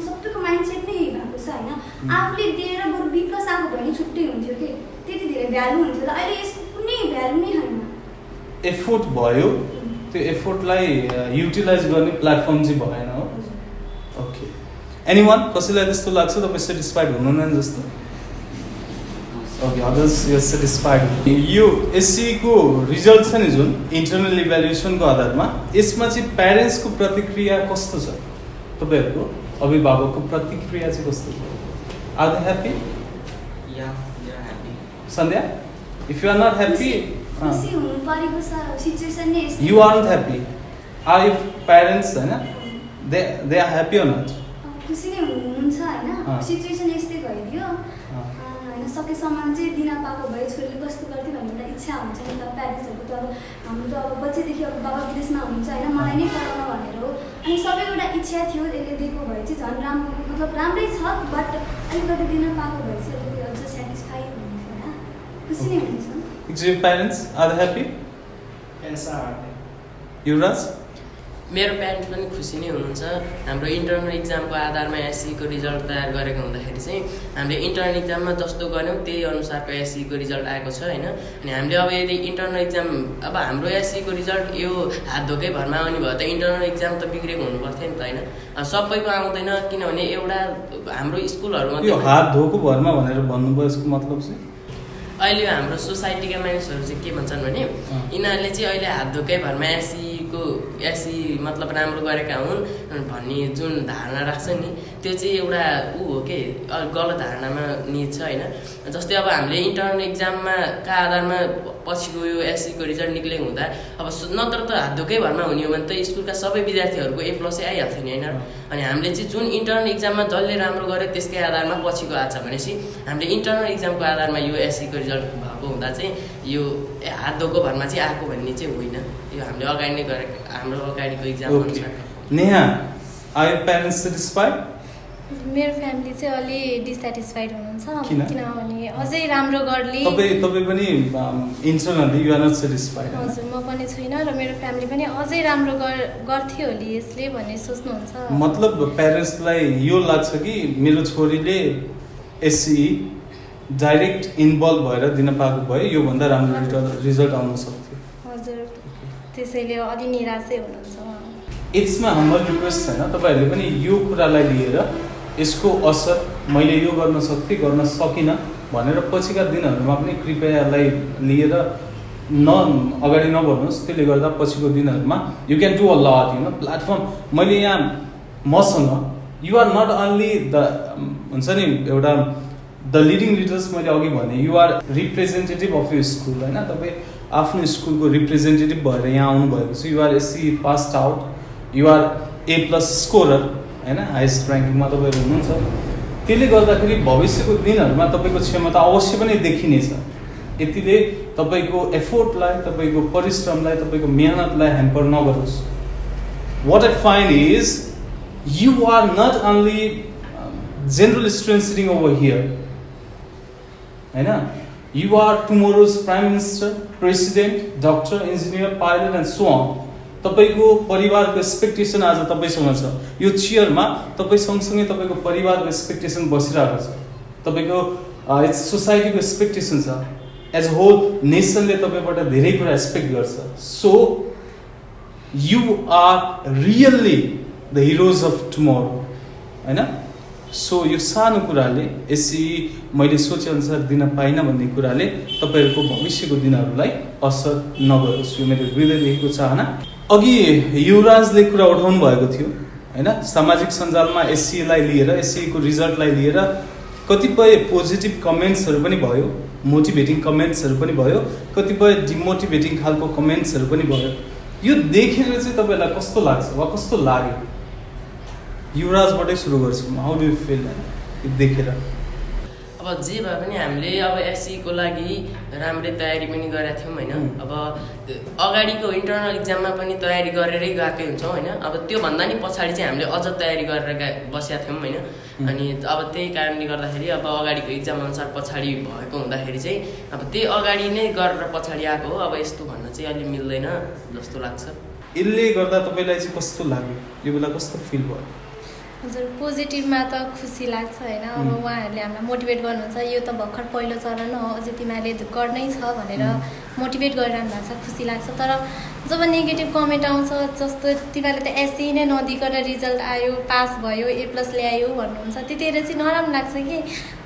सबैको माइन्डसेट नै यही भएको छ होइन। आफूले दिएर बरु B+ आएको भए नि छुट्टै हुन्थ्यो कि, त्यति धेरै भ्यालु हुन्थ्यो। अहिले यसको कुनै भ्यालु नै छैन। एफोर्ट भयो, त्यो एफोर्टलाई युटिलाइज गर्ने प्लेटफर्म चाहिँ भएन हो। ओके, एनीवन कसैलाई त्यस्तो लाग्छ तपाईँ सेटिस्फाइड हुनुहुन्न जस्तो? Okay, others you satisfied. यो SCE को रिजल्ट छ नि जुन इन्टरनल इभ्यालुएसनको आधारमा, यसमा चाहिँ प्यारेन्ट्सको प्रतिक्रिया कस्तो छ? तपाईँहरूको अभिभावकको प्रतिक्रिया चाहिँ कस्तो छ? Are they happy? या they are happy. Sandhya, if you are not happy, खुसी हुनु परेको छ, सिचुएसन नै यस्तो। You are not happy, are your parents होइन they are happy or not? खुसी नै हुनुहुन्छ होइन, सिचुएसन यस्तै भइदियो होइन। सकेसम्म चाहिँ दिन पाएको भए छोरीले कस्तो गर्थ्यो भन्ने एउटा इच्छा हुन्छ नि त प्यारेन्ट्सहरूको। त अब हाम्रो त अब बच्चैदेखि अब बाबा विदेशमा हुनुहुन्छ होइन, मलाई नै पढाउन भनेर हो। अनि सबैको एउटा इच्छा थियो, यसले दिएको भए चाहिँ झन् राम्रो, मतलब राम्रै छ, बट अलिकति दिन पाएको भए चाहिँ अलिकति अझ सेटिस्फाइड हुन्थ्यो होइन, खुसी नै हुन्छ। Your parents are they happy? Yes, are. Yuvraj? मेरो प्यारेन्ट्स पनि खुसी नै हुनुहुन्छ। हाम्रो इन्टर्नल इक्जामको आधारमा SCE को रिजल्ट तयार गरेको हुँदाखेरि चाहिँ हामीले इन्टर्नल इक्जाममा जस्तो गऱ्यौँ त्यही अनुसारको SCE को रिजल्ट आएको छ होइन। अनि हामीले अब यदि इन्टर्नल इक्जाम, अब हाम्रो SCE को रिजल्ट यो हात धोकै भरमा आउने भयो त इन्टर्नल इक्जाम त बिग्रेको हुनुपर्थ्यो नि त होइन। सबैको आउँदैन, किनभने एउटा हाम्रो स्कुलहरूमा यो हात धोको भरमा भनेर भन्नुभयो, यसको मतलब चाहिँ अहिले हाम्रो सोसाइटीका मानिसहरू चाहिँ के भन्छन् भने यिनीहरूले चाहिँ अहिले हात धोकै भरमा SCE मतलब राम्रो गरेका हुन् भन्ने जुन धारणा राख्छ नि, त्यो चाहिँ एउटा हो कि गलत धारणामा निज छ होइन। जस्तै अब हामीले इन्टर्नल इक्जाममा का आधारमा पछिको यो SCE को रिजल्ट निक्लेको हुँदा अब नत्र त हात धोकै भरमा हुने हो भने त स्कुलका सबै विद्यार्थीहरूको A+ आइहाल्थ्यो नि होइन। अनि हामीले चाहिँ जुन इन्टर्नल इक्जाममा जसले राम्रो गर्यो त्यसकै आधारमा पछिको आएको छ भनेपछि हामीले इन्टर्नल इक्जामको आधारमा यो SCE को रिजल्ट भएको हुँदा चाहिँ यो हात धोको भरमा चाहिँ आएको भन्ने चाहिँ होइन। यो हामीले अगाडि नै गरेको हाम्रो अगाडिको इक्जाम अनुसार। Neha, are your parents satisfied? मेरो फ्यामिली चाहिँ अलि डिससेटिस्फाइड हुनुहुन्छ, किन? किनभने अझै राम्रो गर्ने। तपाईँ पनि internally you are not satisfied? हजुर, म पनि छुइनँ र मेरो फ्यामिली पनि अझै राम्रो गर्थ्यो होली यसले भन्ने सोच्नुहुन्छ। मतलब प्यारेन्ट्सलाई यो लाग्छ कि मेरो छोरीले SCE डाइरेक्ट इन्भल्भ भएर दिन पाएको भए योभन्दा राम्रो रिजल्ट आउन सक्थ्यो। हजुर, त्यसैले अलि निराशै हुनुहुन्छ। यसमा हाम्रो रिक्वेस्ट छैन, तपाईँहरूले पनि यो कुरालाई लिएर यसको असर मैले यो गर्न सक्थेँ गर्न सकिनँ भनेर पछिका दिनहरूमा पनि कृपयालाई लिएर अगाडि नबढ्नुहोस्। त्यसले गर्दा पछिको दिनहरूमा you can do a lot होइन प्लेटफर्म। मैले यहाँ मसँग you are not only the हुन्छ नि एउटा द लिडिङ लिडर्स, मैले अघि भने you are representative of you school होइन। तपाईँ आफ्नो स्कुलको रिप्रेजेन्टेटिभ भएर यहाँ आउनुभएको छ। You are SCE passed out, you are A+ scorer होइन, हाइएस्ट ऱ्याङ्किङमा तपाईँहरू हुनुहुन्छ। त्यसले गर्दाखेरि भविष्यको दिनहरूमा तपाईँको क्षमता अवश्य पनि देखिनेछ। यतिले तपाईँको एफोर्टलाई, तपाईँको परिश्रमलाई, तपाईँको मेहनतलाई ह्याम्पर नगरोस्। What I find is you are not only general student sitting over here होइन, you are tomorrow's prime minister, president, doctor, engineer, pilot and so on. तपाईँको परिवारको एक्सपेक्टेसन आज तपाईँसँग छ। यो चेयरमा तपाईँ सँगसँगै तपाईँको परिवारको एक्सपेक्टेसन बसिरहेको छ, तपाईँको सोसाइटीको एक्सपेक्टेसन छ। एज अ होल नेसनले तपाईँबाट धेरै कुरा एक्सपेक्ट गर्छ। So you are really the heroes of tomorrow होइन। सो यो सानो कुराले SCE मैले सोचेअनुसार दिन पाइनँ भन्ने कुराले तपाईँहरूको भविष्यको दिनहरूलाई असर नगरोस्, यो मेरो हृदयदेखिको चाहना। अघि युवराजले कुरा उठाउनु भएको थियो होइन, सामाजिक सञ्जालमा SCE-लाई लिएर, SCE को रिजल्टलाई लिएर कतिपय पोजिटिभ कमेन्ट्सहरू पनि भयो, मोटिभेटिङ कमेन्ट्सहरू पनि भयो, कतिपय डिमोटिभेटिङ खालको कमेन्ट्सहरू पनि भयो। यो देखेर चाहिँ तपाईँलाई कस्तो लाग्छ वा कस्तो लाग्यो? युवराजबाटै सुरु गर्छु म। हाउ डु यु फिल देखेर? अब जे भए पनि हामीले अब SCE को लागि राम्रै तयारी पनि गरेका थियौँ होइन। अब अगाडिको इन्टर्नल इक्जाममा पनि तयारी गरेरै गएकै हुन्छौँ होइन। अब त्योभन्दा नि पछाडि चाहिँ हामीले अझ तयारी गरेर बसेका थियौँ होइन। अनि अब त्यही कारणले गर्दाखेरि अब अगाडिको इक्जाम अनुसार पछाडि भएको हुँदाखेरि चाहिँ अब त्यही अगाडि नै गरेर पछाडि आएको हो। अब यस्तो भन्न चाहिँ अलि मिल्दैन जस्तो लाग्छ। यसले गर्दा तपाईँलाई चाहिँ कस्तो लाग्यो, यो बेला कस्तो फिल भयो? हजुर, पोजिटिभमा त खुसी लाग्छ होइन। अब उहाँहरूले हामीलाई मोटिभेट गर्नुहुन्छ, यो त भर्खर पहिलो चरण हो, अझै तिमीहरूले गर्नै छ भनेर मोटिभेट गरिरहनु भएको छ, खुसी लाग्छ। तर जब नेगेटिभ कमेन्ट आउँछ, जस्तो तिमीहरूले त एसई नै नदिकन रिजल्ट आयो, पास भयो, A+ ल्यायो भन्नुहुन्छ, त्यतिखेर चाहिँ नराम्रो लाग्छ कि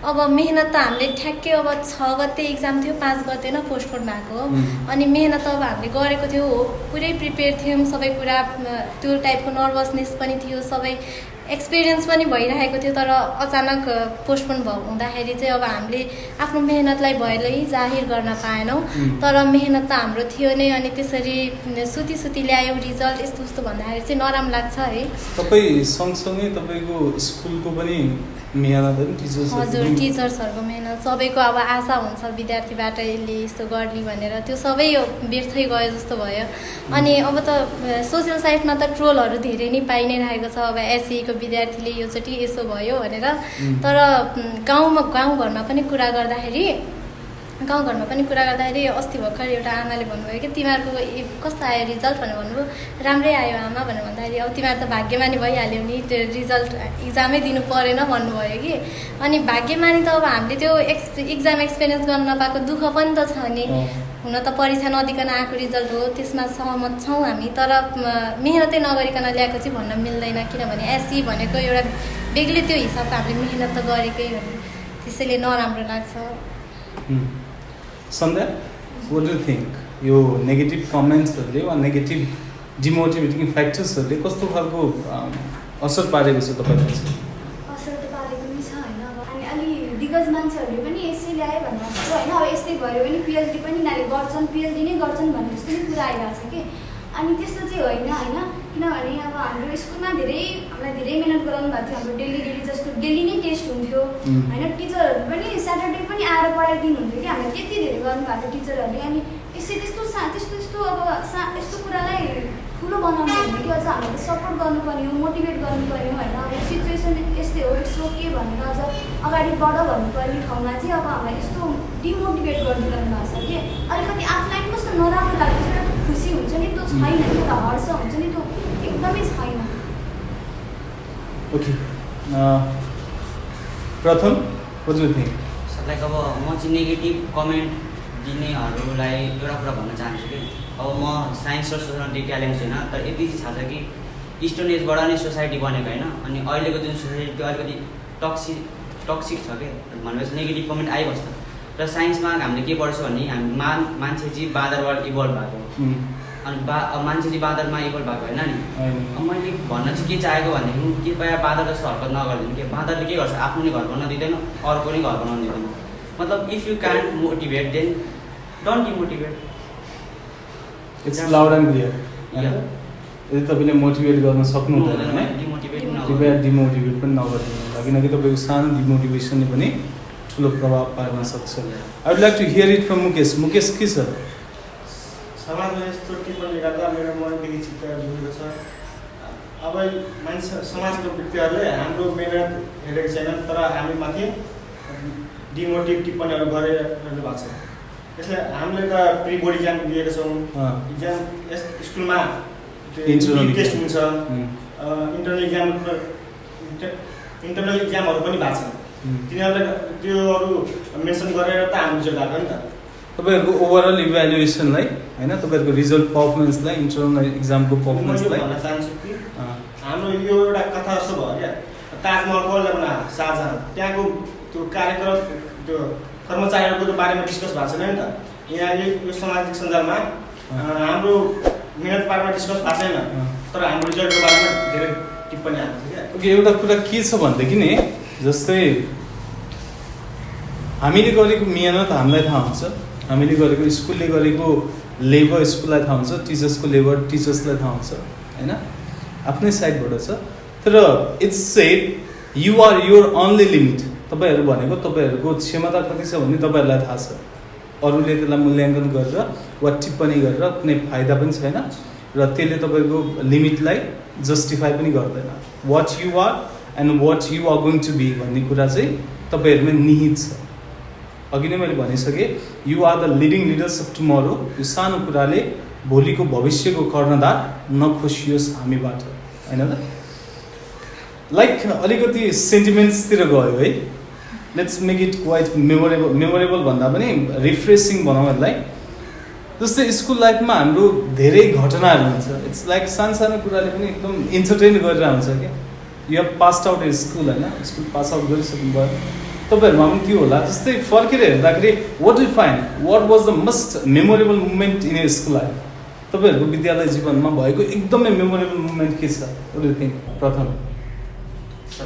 अब मेहनत त हामीले ठ्याक्कै अब 6 गते एक्जाम थियो, 5 गते न पोस्टपोन भएको हो, अनि मेहनत त अब हामीले गरेको थियो, पुरै प्रिपेयर थियौँ, सबै कुरा त्यो टाइपको नर्भसनेस पनि थियो, सबै एक्सपिरियन्स पनि भइरहेको थियो। तर अचानक पोस्टपोन हुँदाखेरि चाहिँ अब हामीले आफ्नो मेहनतलाई भएलै जाहिर गर्न पाएनौँ। तर मेहनत त हाम्रो थियो नै, अनि त्यसरी सुती ल्यायो रिजल्ट, यस्तो उस्तो भन्दाखेरि चाहिँ नराम्रो लाग्छ है। तपाईँ सँगसँगै तपाईँको स्कुलको पनि मेहनत होइन, हजुर, टिचर्सहरूको मेहनत, सबैको अब आशा हुन्छ विद्यार्थीबाट यसले यस्तो गर्ने भनेर, त्यो सबै व्यर्थै गयो जस्तो भयो। अनि अब त सोसियल साइटमा त ट्रोलहरू धेरै नै पाइ नै रहेको छ, अब एसईको विद्यार्थीले योचोटि यसो भयो भनेर। तर गाउँघरमा पनि कुरा गर्दाखेरि अस्ति भर्खर एउटा आमाले भन्नुभयो कि तिमीहरूको कस्तो आयो रिजल्ट भनेर भन्नुभयो, राम्रै आयो आमा भनेर भन्दाखेरि अब तिमीहरू त भाग्यमानी भइहाल्यो नि, रिजल्ट इक्जामै दिनु परेन भन्नुभयो कि। अनि भाग्यमानी त अब हामीले त्यो इक्जाम एक्सपिरियन्स गर्न नपाएको दुःख पनि त छ नि। हुन त परीक्षा नदिकन आएको रिजल्ट हो, त्यसमा सहमत छौँ हामी, तर मेहनतै नगरिकन ल्याएको चाहिँ भन्न मिल्दैन, किनभने एसई भनेको एउटा बेग्लै त्यो हिसाबको हामीले मेहनत त गरेकै हो, त्यसैले नराम्रो लाग्छ। सन्ध्या, what do you think? यो नेगेटिभ कमेन्ट्सहरूले वा नेगेटिभ डिमोटिभेटिङ फ्याक्टर्सहरूले कस्तो खालको असर पारेको छ तपाईँलाई चाहिँ? असर त पारेको नै छ होइन। अब अनि अलि दिग्गज मान्छेहरूले पनि यसै ल्यायो भन्ने जस्तो होइन, अब यस्तै भयो भने पिएचडी पनि यिनीहरूले गर्छन्, पिएचडी नै गर्छन् भन्ने जस्तो नै कुरा आइरहेको छ कि। अनि त्यस्तो चाहिँ होइन किनभने अब हाम्रो स्कुलमा हामीलाई धेरै मिहिनेत गराउनु भएको थियो। हाम्रो डेली जस्तो डेली नै टेस्ट हुन्थ्यो होइन, टिचरहरू पनि स्याटरडे पनि आएर पढाइदिनुहुन्थ्यो कि हामीलाई त्यति धेरै गर्नुभएको थियो टिचरहरूले। अनि त्यस्तो अब यस्तो कुरालाई ठुलो बनाउनु हुन्थ्यो कि अझ हामीले सपोर्ट गर्नुपर्ने हो, मोटिभेट गर्नुपर्ने हो होइन। अब सिचुएसन यस्तै हो, इट्स ओके भनेर अझ अगाडि बढ भन्नुपर्ने ठाउँमा चाहिँ अब हामीलाई यस्तो डिमोटिभेट गरिदिनु भएको छ कि अलिकति आफूलाई पनि कस्तो नराम्रो लाग्छ, एउटा खुसी हुन्छ नि त्यो छैन, एउटा हर्ष हुन्छ नि त्यो एकदमै छैन। ओके, प्रथम what do you think? Like अब म चाहिँ नेगेटिभ कमेन्ट दिनेहरूलाई एउटा कुरा भन्न चाहन्छु कि अब म साइन्स र सोसाइटी ट्यालेन्ट छैन, तर यति चाहिँ थाहा छ कि स्टोन एजबाट नै सोसाइटी बनेको होइन। अनि अहिलेको जुन सोसाइटी त्यो अलिकति टक्सिक छ क्या, भनेपछि नेगेटिभ कमेन्ट आइबस्छ। र साइन्समा हामीले के पढ्छौँ भने हामी मान्छे चाहिँ बाँदरबाट इभल्भ भएको, अनि मान्छे चाहिँ बाँदरमा इभल्भ भएको होइन नि। अब मैले भन्न चाहिँ के चाहेको भनेदेखि कृपया बाँदर जस्तो हरकत नगरिदिनु कि बाँदरले के गर्छ, आफ्नो नि घर बनाउन दिँदैन, अर्को नि घर बनाउन दिँदैन। मतलब if you can motivate then don't demotivate. It's loud and clear. यदि तपाईँले मोटिभेट गर्न सक्नुहुँदैन भने कृपया डिमोटिभेट पनि नगरिदिनु होला, किनकि तपाईँको सानो डिमोटिभेसनले पनि ठुलो प्रभाव पार्न सक्छ। I would like to hear it from Mukesh. Mukesh के छ? समाजमा यस्तो टिप्पणी गर्दा मेरो मनदेखि चित्त दुखेको छ। अब समाजको व्यक्तिहरूले हाम्रो मेहनत हेरेको छैनन्, तर हामीमाथि डिमोटिभ टिप्पणीहरू गरिरहनु भएको छ। त्यसलाई हामीले त प्री बोर्ड इक्जाम दिएका छौँ, इक्जाम स्कुलमा टेस्ट हुन्छ, इन्टरनल इक्जामहरू पनि भएको छ। तिनीहरूले त्योहरू मेन्सन गरेर त हाम्रो रिजल्ट आएको नि त। तपाईँहरूको ओभरअल इभ्यालुएसनलाई होइन, तपाईँहरूको रिजल्ट पर्फर्मेन्सलाई, इन्टरनल इक्जामको पर्फर्मेन्सलाई भन्न चाहन्छु कि हाम्रो यो एउटा कथा जस्तो भयो क्या, ताजमहल कसले बनाएको शाहजहां, त्यहाँको त्यो कार्यक्रम त्यो कर्मचारीहरूको बारेमा डिस्कस भएको छैन नि त। यहाँ यो सामाजिक सञ्जालमा हाम्रो मेहनत बारेमा डिस्कस भएको छैन, तर हाम्रो रिजल्टको बारेमा धेरै टिप्पणी आएको छ क्या। ओके, एउटा कुरा के छ भनेदेखि नि, जस्तै हामीले गरेको मेहनत हामीलाई थाहा हुन्छ, हामीले गरेको स्कुलले गरेको लेबर स्कुललाई थाहा हुन्छ, टिचर्सको लेबर टिचर्सलाई थाहा हुन्छ होइन, आफ्नै साइडबाट छ। तर it's said you are your only limit. तपाईँहरू भनेको तपाईँहरूको क्षमता कति छ भन्ने तपाईँहरूलाई थाहा छ, अरूले त्यसलाई मूल्याङ्कन गरेर वा टिप्पणी गरेर कुनै फाइदा पनि छैन, र त्यसले तपाईँको लिमिटलाई जस्टिफाई पनि गर्दैन। What you are and what you are going to be भन्ने कुरा चाहिँ तपाईँहरूमा निहित छ। अघि नै मैले भनिसकेँ, you are the leading leaders of tomorrow. यो सानो कुराले भोलिको भविष्यको कर्णधार नखोसियोस् हामीबाट, होइन त? लाइक अलिकति सेन्टिमेन्ट्सतिर गयो है। Let's make it quite memorable भन्दा पनि रिफ्रेसिङ बनाउँ यसलाई। जस्तै स्कुल लाइफमा हाम्रो धेरै घटनाहरू हुन्छ, इट्स लाइक सानो सानो कुराले पनि एकदम इन्टरटेन गरेर हुन्छ क्या। You have passed out a school, होइन? स्कुल पास आउट गरिसक्नु भयो, तपाईँहरूमा पनि त्यो होला। जस्तै फर्केर हेर्दाखेरि what do find what was the most memorable moment in a school life? तपाईँहरूको विद्यालय जीवनमा भएको एकदमै मेमोरेबल मुमेन्ट के छ? What do think? प्रथम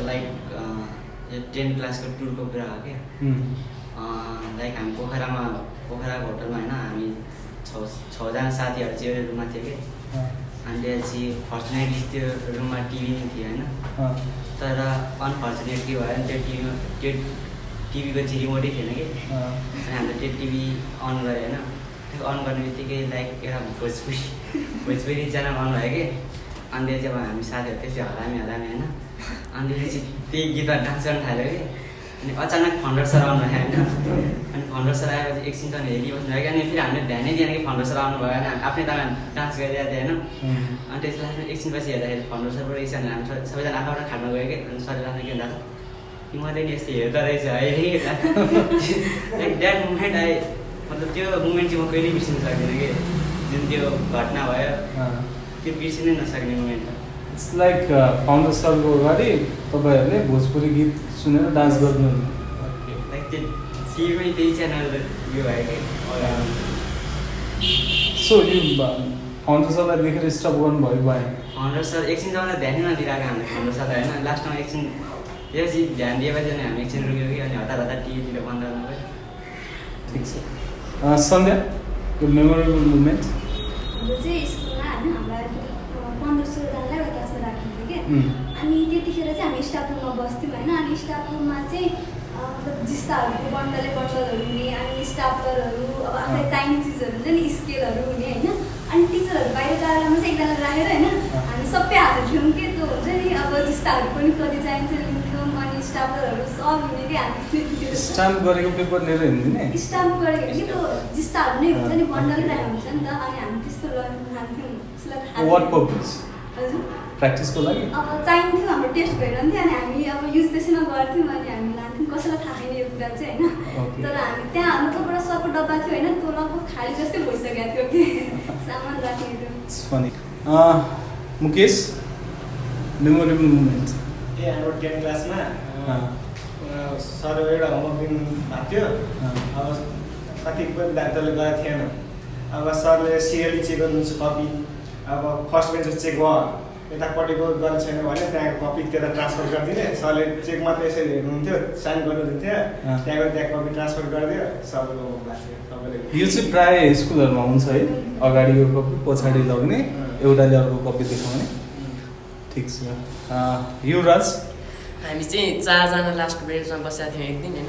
लाइक 10th क्लासको टुरको कुरा हो क्या। लाइक हामी पोखराको होटलमा होइन, हामी 6जना साथीहरू चाहिँ एउटा रुममा थियो कि। अनि त्यसपछि फर्चुनेटली त्यो रुममा टिभी नै थियो होइन, तर अनफर्चुनेटली भयो नि त्यो टिभीको चाहिँ रिमोटै थिएन कि। अनि हामीले त्यो टिभी अन गऱ्यो होइन, त्यो अन गर्ने बित्तिकै लाइक एउटा भोजपुरी च्यानल अन भयो कि। अनि त्यो चाहिँ अब हामी साथीहरू त्यसै हरामी होइन। अनि त्यसपछि त्यही गीतमा डान्स गर्न थाल्यो कि। अनि अचानक फन्डर सर आउनु भयो होइन। अनि फन्डर सर आएपछि एकछिन त हेरिबस्नु भयो कि। अनि फेरि हामीले ध्यानै दिएन कि फन्डर सर आउनु भयो होइन, आफ्नै तालमा डान्स गरिरहेको थियो होइन। अनि त्यस लास्टमा एकछिन पछि हेर्दाखेरि फन्डर सरबाट एकछिन हामी सबैजना आफ्नो खाना गयो कि। अनि सरले लाँदा के भन्दा तिमीले नि यस्तो हेर्दो रहेछ है। लाइक द्याट मुमेन्ट मतलब त्यो मुमेन्ट चाहिँ म कहिल्यै बिर्सिनु सक्दिनँ कि। जुन त्यो घटना भयो त्यो बिर्सिनै नसक्ने मुमेन्ट हो। इट्स लाइक फाउन्डर सरको अगाडि तपाईँहरूले भोजपुरी गीत सुनेर डान्स गर्नु। लाइक त्यो टिभी पनि त्यही च्यानल यो भयो कि। सो यो फाउन्डर सरलाई देखेर स्टप गर्नुभयो भयो? फाउन्डर सर एकछिन जमाना ध्यानै नदिरहेको हामीले फाउन्डर सरलाई होइन। लास्टमा एकछिन त्यसपछि ध्यान दिएपछि अनि हामी एकछिन रुक्यो कि। अनि हतार टिभीतिर बन्द गर्नु भयो। ठिक छ। सन्ध्या, यो मेमोरेबल मुमेन्ट? हाम्रो चाहिँ स्कुलमा होइन, हामीलाई 1500जनालाई एउटा क्लासमा राखिन्थ्यो कि। अनि त्यतिखेर चाहिँ हामी स्टाफ रुममा बस्थ्यौँ होइन। अनि स्टाफ रुममा चाहिँ मतलब जिस्ताहरूको बन्डलहरू हुने, अनि स्टापलरहरू, अब आफूलाई चाहिने चिजहरू हुन्छ नि, स्केलहरू हुने होइन। अनि टिचरहरू बाहिर गाडामा चाहिँ एकजना राखेर होइन, हामी सबै हाल्थ्यौँ कि। त्यो हुन्छ नि, अब जिस्ताहरू पनि कति चाहिन्छ लिन्थ्यौँ। अनि स्टापलरहरू सब हुने कि हामी त्यतिखेर स्टाम्प गरेको पेपर लिएर हिँड्ने? स्टाम्प गरेको कि त्यो जिस्ताहरू नै हुन्छ नि, बन्डलै राखेको हुन्छ नि त। अनि हामी त्यस्तो लान्थ्यौँ। What purpose? हजुर, प्र्याक्टिसको लागि? अब चाहिन्थ्यो, हाम्रो टेस्ट भइरहन्थ्यो। अनि हामी अब युज त्यसैमा गर्थ्यौँ। अनि हामी लान्थ्यौँ, कसैलाई थाहा छैन यो कुरा चाहिँ होइन। तर हामी त्यहाँ मतलब सबको डब्बा थियो होइन, त्यो लगभग खाली जस्तै भइसकेको थियो कि सामान राखेको थियो। Mukesh, memorable moment? हाम्रो 10th क्लासमा सर एउटा होमवर्क दिनु भएको थियो। अब कतिपय विद्यार्थीले गरेको थिएन। अब सरले सिरियली चेक गर्नुहुन्छ कपी। अब फर्स्ट बेन्च चेक भयो, यतापट्टिको गरेको छैन भने त्यहाँको कपी त्यता ट्रान्सफर गरिदिने। सरले चेक मात्रै यसरी हेर्नुहुन्थ्यो, साइन गर्नु दिन्थ्यो। त्यहाँको त्यहाँ कपी ट्रान्सफर गरिदियो, सबैको सबैले। यो चाहिँ प्रायः स्कुलहरूमा हुन्छ है, अगाडिको कपी पछाडि लग्ने, एउटाले अर्को कपी देखाउने। ठिक छ। युवराज? हामी चाहिँ 4जना लास्ट ब्रेन्चमा बसेका थियौँ एक दिन होइन।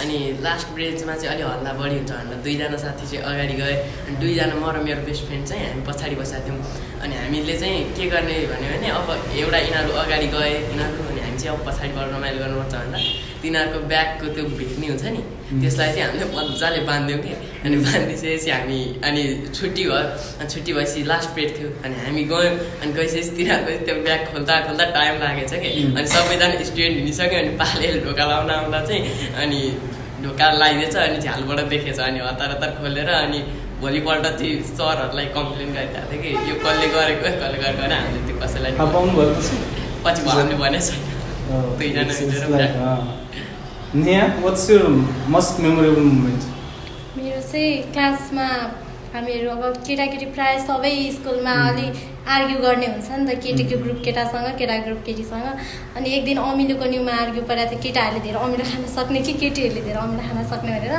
अनि लास्ट ब्रेन्चमा चाहिँ अलि हल्ला बढी हुन्छ भनेर 2जना साथी चाहिँ अगाडि गए। अनि 2जना म र मेरो बेस्ट फ्रेन्ड चाहिँ हामी पछाडि बसेका थियौँ। अनि हामीले चाहिँ के गर्ने भन्यो भने अब एउटा यिनीहरू अगाडि गए यिनीहरू, अनि हामी चाहिँ अब पछाडिबाट रमाइलो गर्नुपर्छ भनेर तिनीहरूको ब्यागको त्यो भिक्नी हुन्छ नि, त्यसलाई चाहिँ हामीले मजाले बाँधिदियौँ कि। अनि बाँधिसकेपछि हामी अनि छुट्टी भयो। अनि छुट्टी भएपछि लास्ट पिरियड थियो। अनि हामी गयौँ। अनि गइसकेपछि तिनीहरूको त्यो ब्याग खोल्दा टाइम लागेछ कि। अनि सबैजना स्टुडेन्ट हिँडिसक्यो। अनि पालेले ढोका लाउन आउँदा चाहिँ अनि ढोका लगाइदिएछ। अनि झ्यालबाट देखेछ। अनि हतार खोलेर अनि भोलिपल्ट चाहिँ सरहरूलाई कम्प्लेन गरिरहेको थियो कि यो कसले गरेको हामीले त्यो कसैलाई पाउनु भएपछि पछि हामीले भनेको छैन। 2जना Neha, what's your most memorable moment? मेरो चाहिँ क्लासमा हामीहरू अब केटाकेटी प्रायः सबै स्कुलमा अलि आर्ग्यु गर्ने हुन्छ नि त, केटीको ग्रुप केटासँग, केटा ग्रुप केटीसँग। अनि एक दिन अमिलोको न्युमा आर्ग्यु परेको थियो, केटाहरूले धेरै अमिलो खान सक्ने कि केटीहरूले धेरै अमिलो खान सक्ने भनेर।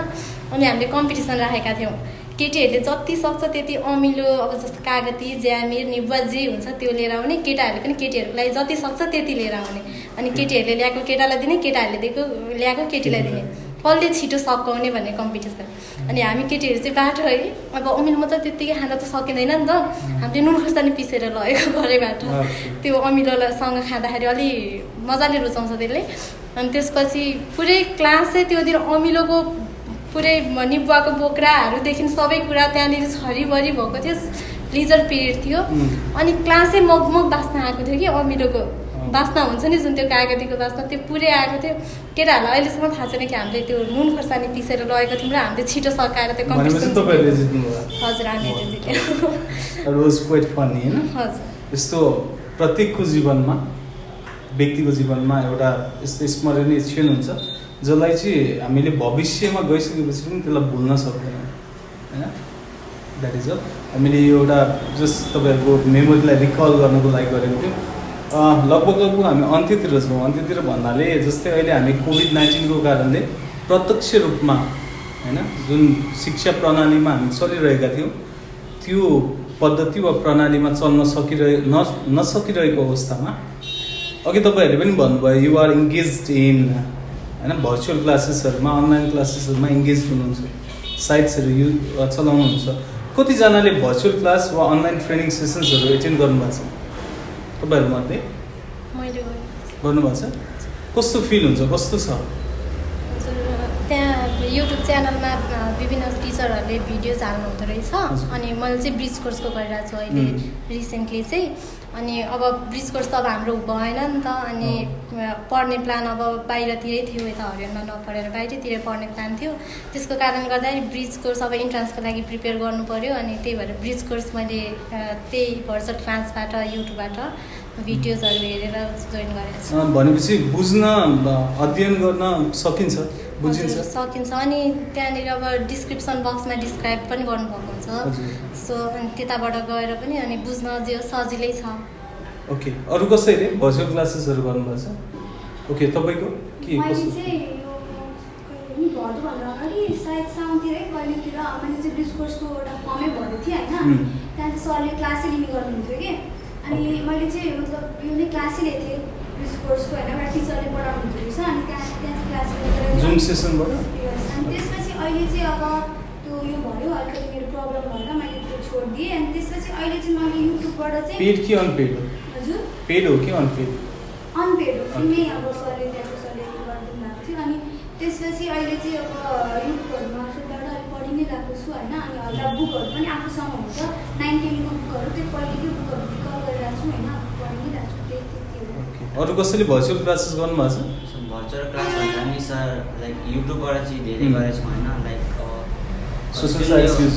अनि हामीले कम्पिटिसन राखेका थियौँ। केटीहरूले जति सक्छ त्यति अमिलो, अब जस्तो कागती, ज्यामिर, निबुवा जे हुन्छ त्यो लिएर आउने। केटाहरूले पनि केटीहरूको लागि जति सक्छ त्यति लिएर आउने। अनि केटीहरूले ल्याएको केटालाई दिने, केटाहरूले ल्याएको केटीलाई दिने। कसले छिटो सकाउने भन्ने कम्पिटिसन। अनि हामी केटीहरू चाहिँ बाटो है, अब अमिलो मात्रै त्यत्तिकै खाँदा त सकिँदैन नि त। हामीले नुन खुर्सानी पिसेर लगेको घरैबाट। त्यो अमिलोसँग खाँदाखेरि अलि मजाले रुचाउँछ त्यसले। अनि त्यसपछि पुरै क्लास चाहिँ त्यो दिन अमिलोको पुरै निबुवाको बोक्राहरूदेखि सबै कुरा त्यहाँनिर छरिभरि भएको थियो। रिजर्भ पिरियड थियो अनि क्लासै मगमग बाँच्न आएको थियो कि अमिलोको बाँच्न हुन्छ नि जुन त्यो कागतीको बाँच्न त्यो पुरै आएको थियो। केटाहरूलाई अहिलेसम्म थाहा छैन कि हामीले त्यो नुन खोर्सानी पिसेर लगेको थियौँ र हामीले छिटो सकाएर त्यो कम्पिटिसन हजुर हामीले जित्यौँ। हजुर यस्तो प्रत्येकको जीवनमा व्यक्तिको जीवनमा एउटा यस्तो स्मरणीय क्षण हुन्छ जसलाई चाहिँ हामीले भविष्यमा गइसकेपछि पनि त्यसलाई भुल्न सक्दैनौँ होइन। द्याट इज अल हामीले यो एउटा जस्ट तपाईँहरूको मेमोरीलाई रिकल गर्नको लागि गरेको थियौँ। लगभग हामी अन्त्यतिर छौँ। अन्त्यतिर भन्नाले जस्तै अहिले हामी कोभिड-19को कारणले प्रत्यक्ष रूपमा होइन जुन शिक्षा प्रणालीमा हामी चलिरहेका थियौँ त्यो पद्धति वा प्रणालीमा चल्न नसकिरहेको अवस्थामा अघि तपाईँहरूले पनि भन्नुभयो यु आर इङ्गेज्ड इन होइन भर्चुअल क्लासेसहरूमा अनलाइन क्लासेसहरूमा इङ्गेज हुनुहुन्छ, साइट्सहरू चलाउनुहुन्छ। कतिजनाले भर्चुअल क्लास वा अनलाइन ट्रेनिङ सेसन्सहरू एटेन्ड गर्नुभएको छ तपाईँहरूमध्ये? मैले गर्नुभएको छ? कस्तो फिल हुन्छ, कस्तो छ? त्यहाँ युट्युब च्यानलमा विभिन्न टिचरहरूले भिडियोज हाल्नु हुँदो रहेछ अनि मैले चाहिँ ब्रिज कोर्सको गरिरहेको छु अहिले रिसेन्टली चाहिँ। अनि अब ब्रिज कोर्स त अब हाम्रो भएन नि त अनि पढ्ने प्लान अब बाहिरतिरै थियो, यता हरियाणा नपढेर बाहिरतिरै पढ्ने प्लान थियो। त्यसको कारणले गर्दाखेरि ब्रिज कोर्स अब इन्ट्रान्सको लागि प्रिपेयर गर्नु पऱ्यो अनि त्यही भएर ब्रिज कोर्स मैले त्यही भर्चुअल क्लासबाट युट्युबबाट भिडियोजहरू हेरेर जोइन गरेको छु। भनेपछि बुझ्न अध्ययन गर्न सकिन्छ, बुझिन्छ सकिन्छ अनि त्यहाँनिर अब डिस्क्रिप्सन बक्समा डिस्क्राइब पनि गर्नुभएको हुन्छ सो अनि त्यताबाट गएर पनि अनि बुझ्न जे सजिलै छ। ओके, अरू कसैले भर्चुअल क्लासेसहरू गर्नुभएको छ? ओके, तपाईँको के मैले चाहिँ यो भर्नुभन्दा अगाडि सायद साउनतिरै कहिलेतिर मैले चाहिँ ब्रिज कोर्सको एउटा फर्मै भरेको थिएँ होइन। त्यहाँ चाहिँ सरले क्लासै लिने गर्नुहुन्थ्यो कि अनि मैले चाहिँ मतलब यो नै क्लासै लिएको थिएँ ब्रिज कोर्सको होइन, एउटा टिचरले पढाउनु हुँदो रहेछ अनि त्यहाँ क्लास लिएर जुम सेसनबाट। अनि त्यसपछि अहिले चाहिँ अब त्यो यो भयो अलिकति मेरो प्रब्लम भएर मैले त्यो छोडिदिएँ अनि त्यसपछि अहिले चाहिँ मैले युट्युबबाट चाहिँ पेड कि अनपेड हो? हजुर पेड हो कि अनपेड? अनपेड हो, फ्रीमै अब सरले त्यहाँको सरले गरिदिनु भएको थियो। अनि त्यसपछि अहिले चाहिँ अब युट्युबहरू मार्फतबाट अलिक पढि नै रहेको छु होइन। अनि हल्का बुकहरू पनि आफूसँग हुन्छ 9-10को बुकहरू त्यो पहिलेकै बुकहरू रिकल गरिरहेको छु होइन, पढि नै रहेको छु त्यति हो। अरू कसैले भर्चुअल क्लासेस गर्नुभएको छ? भर्चुअल क्लास भन्दा नि सर लाइक युट्युबबाट चाहिँ धेरै गरेको छु होइन। लाइक सोसल साइन्स युज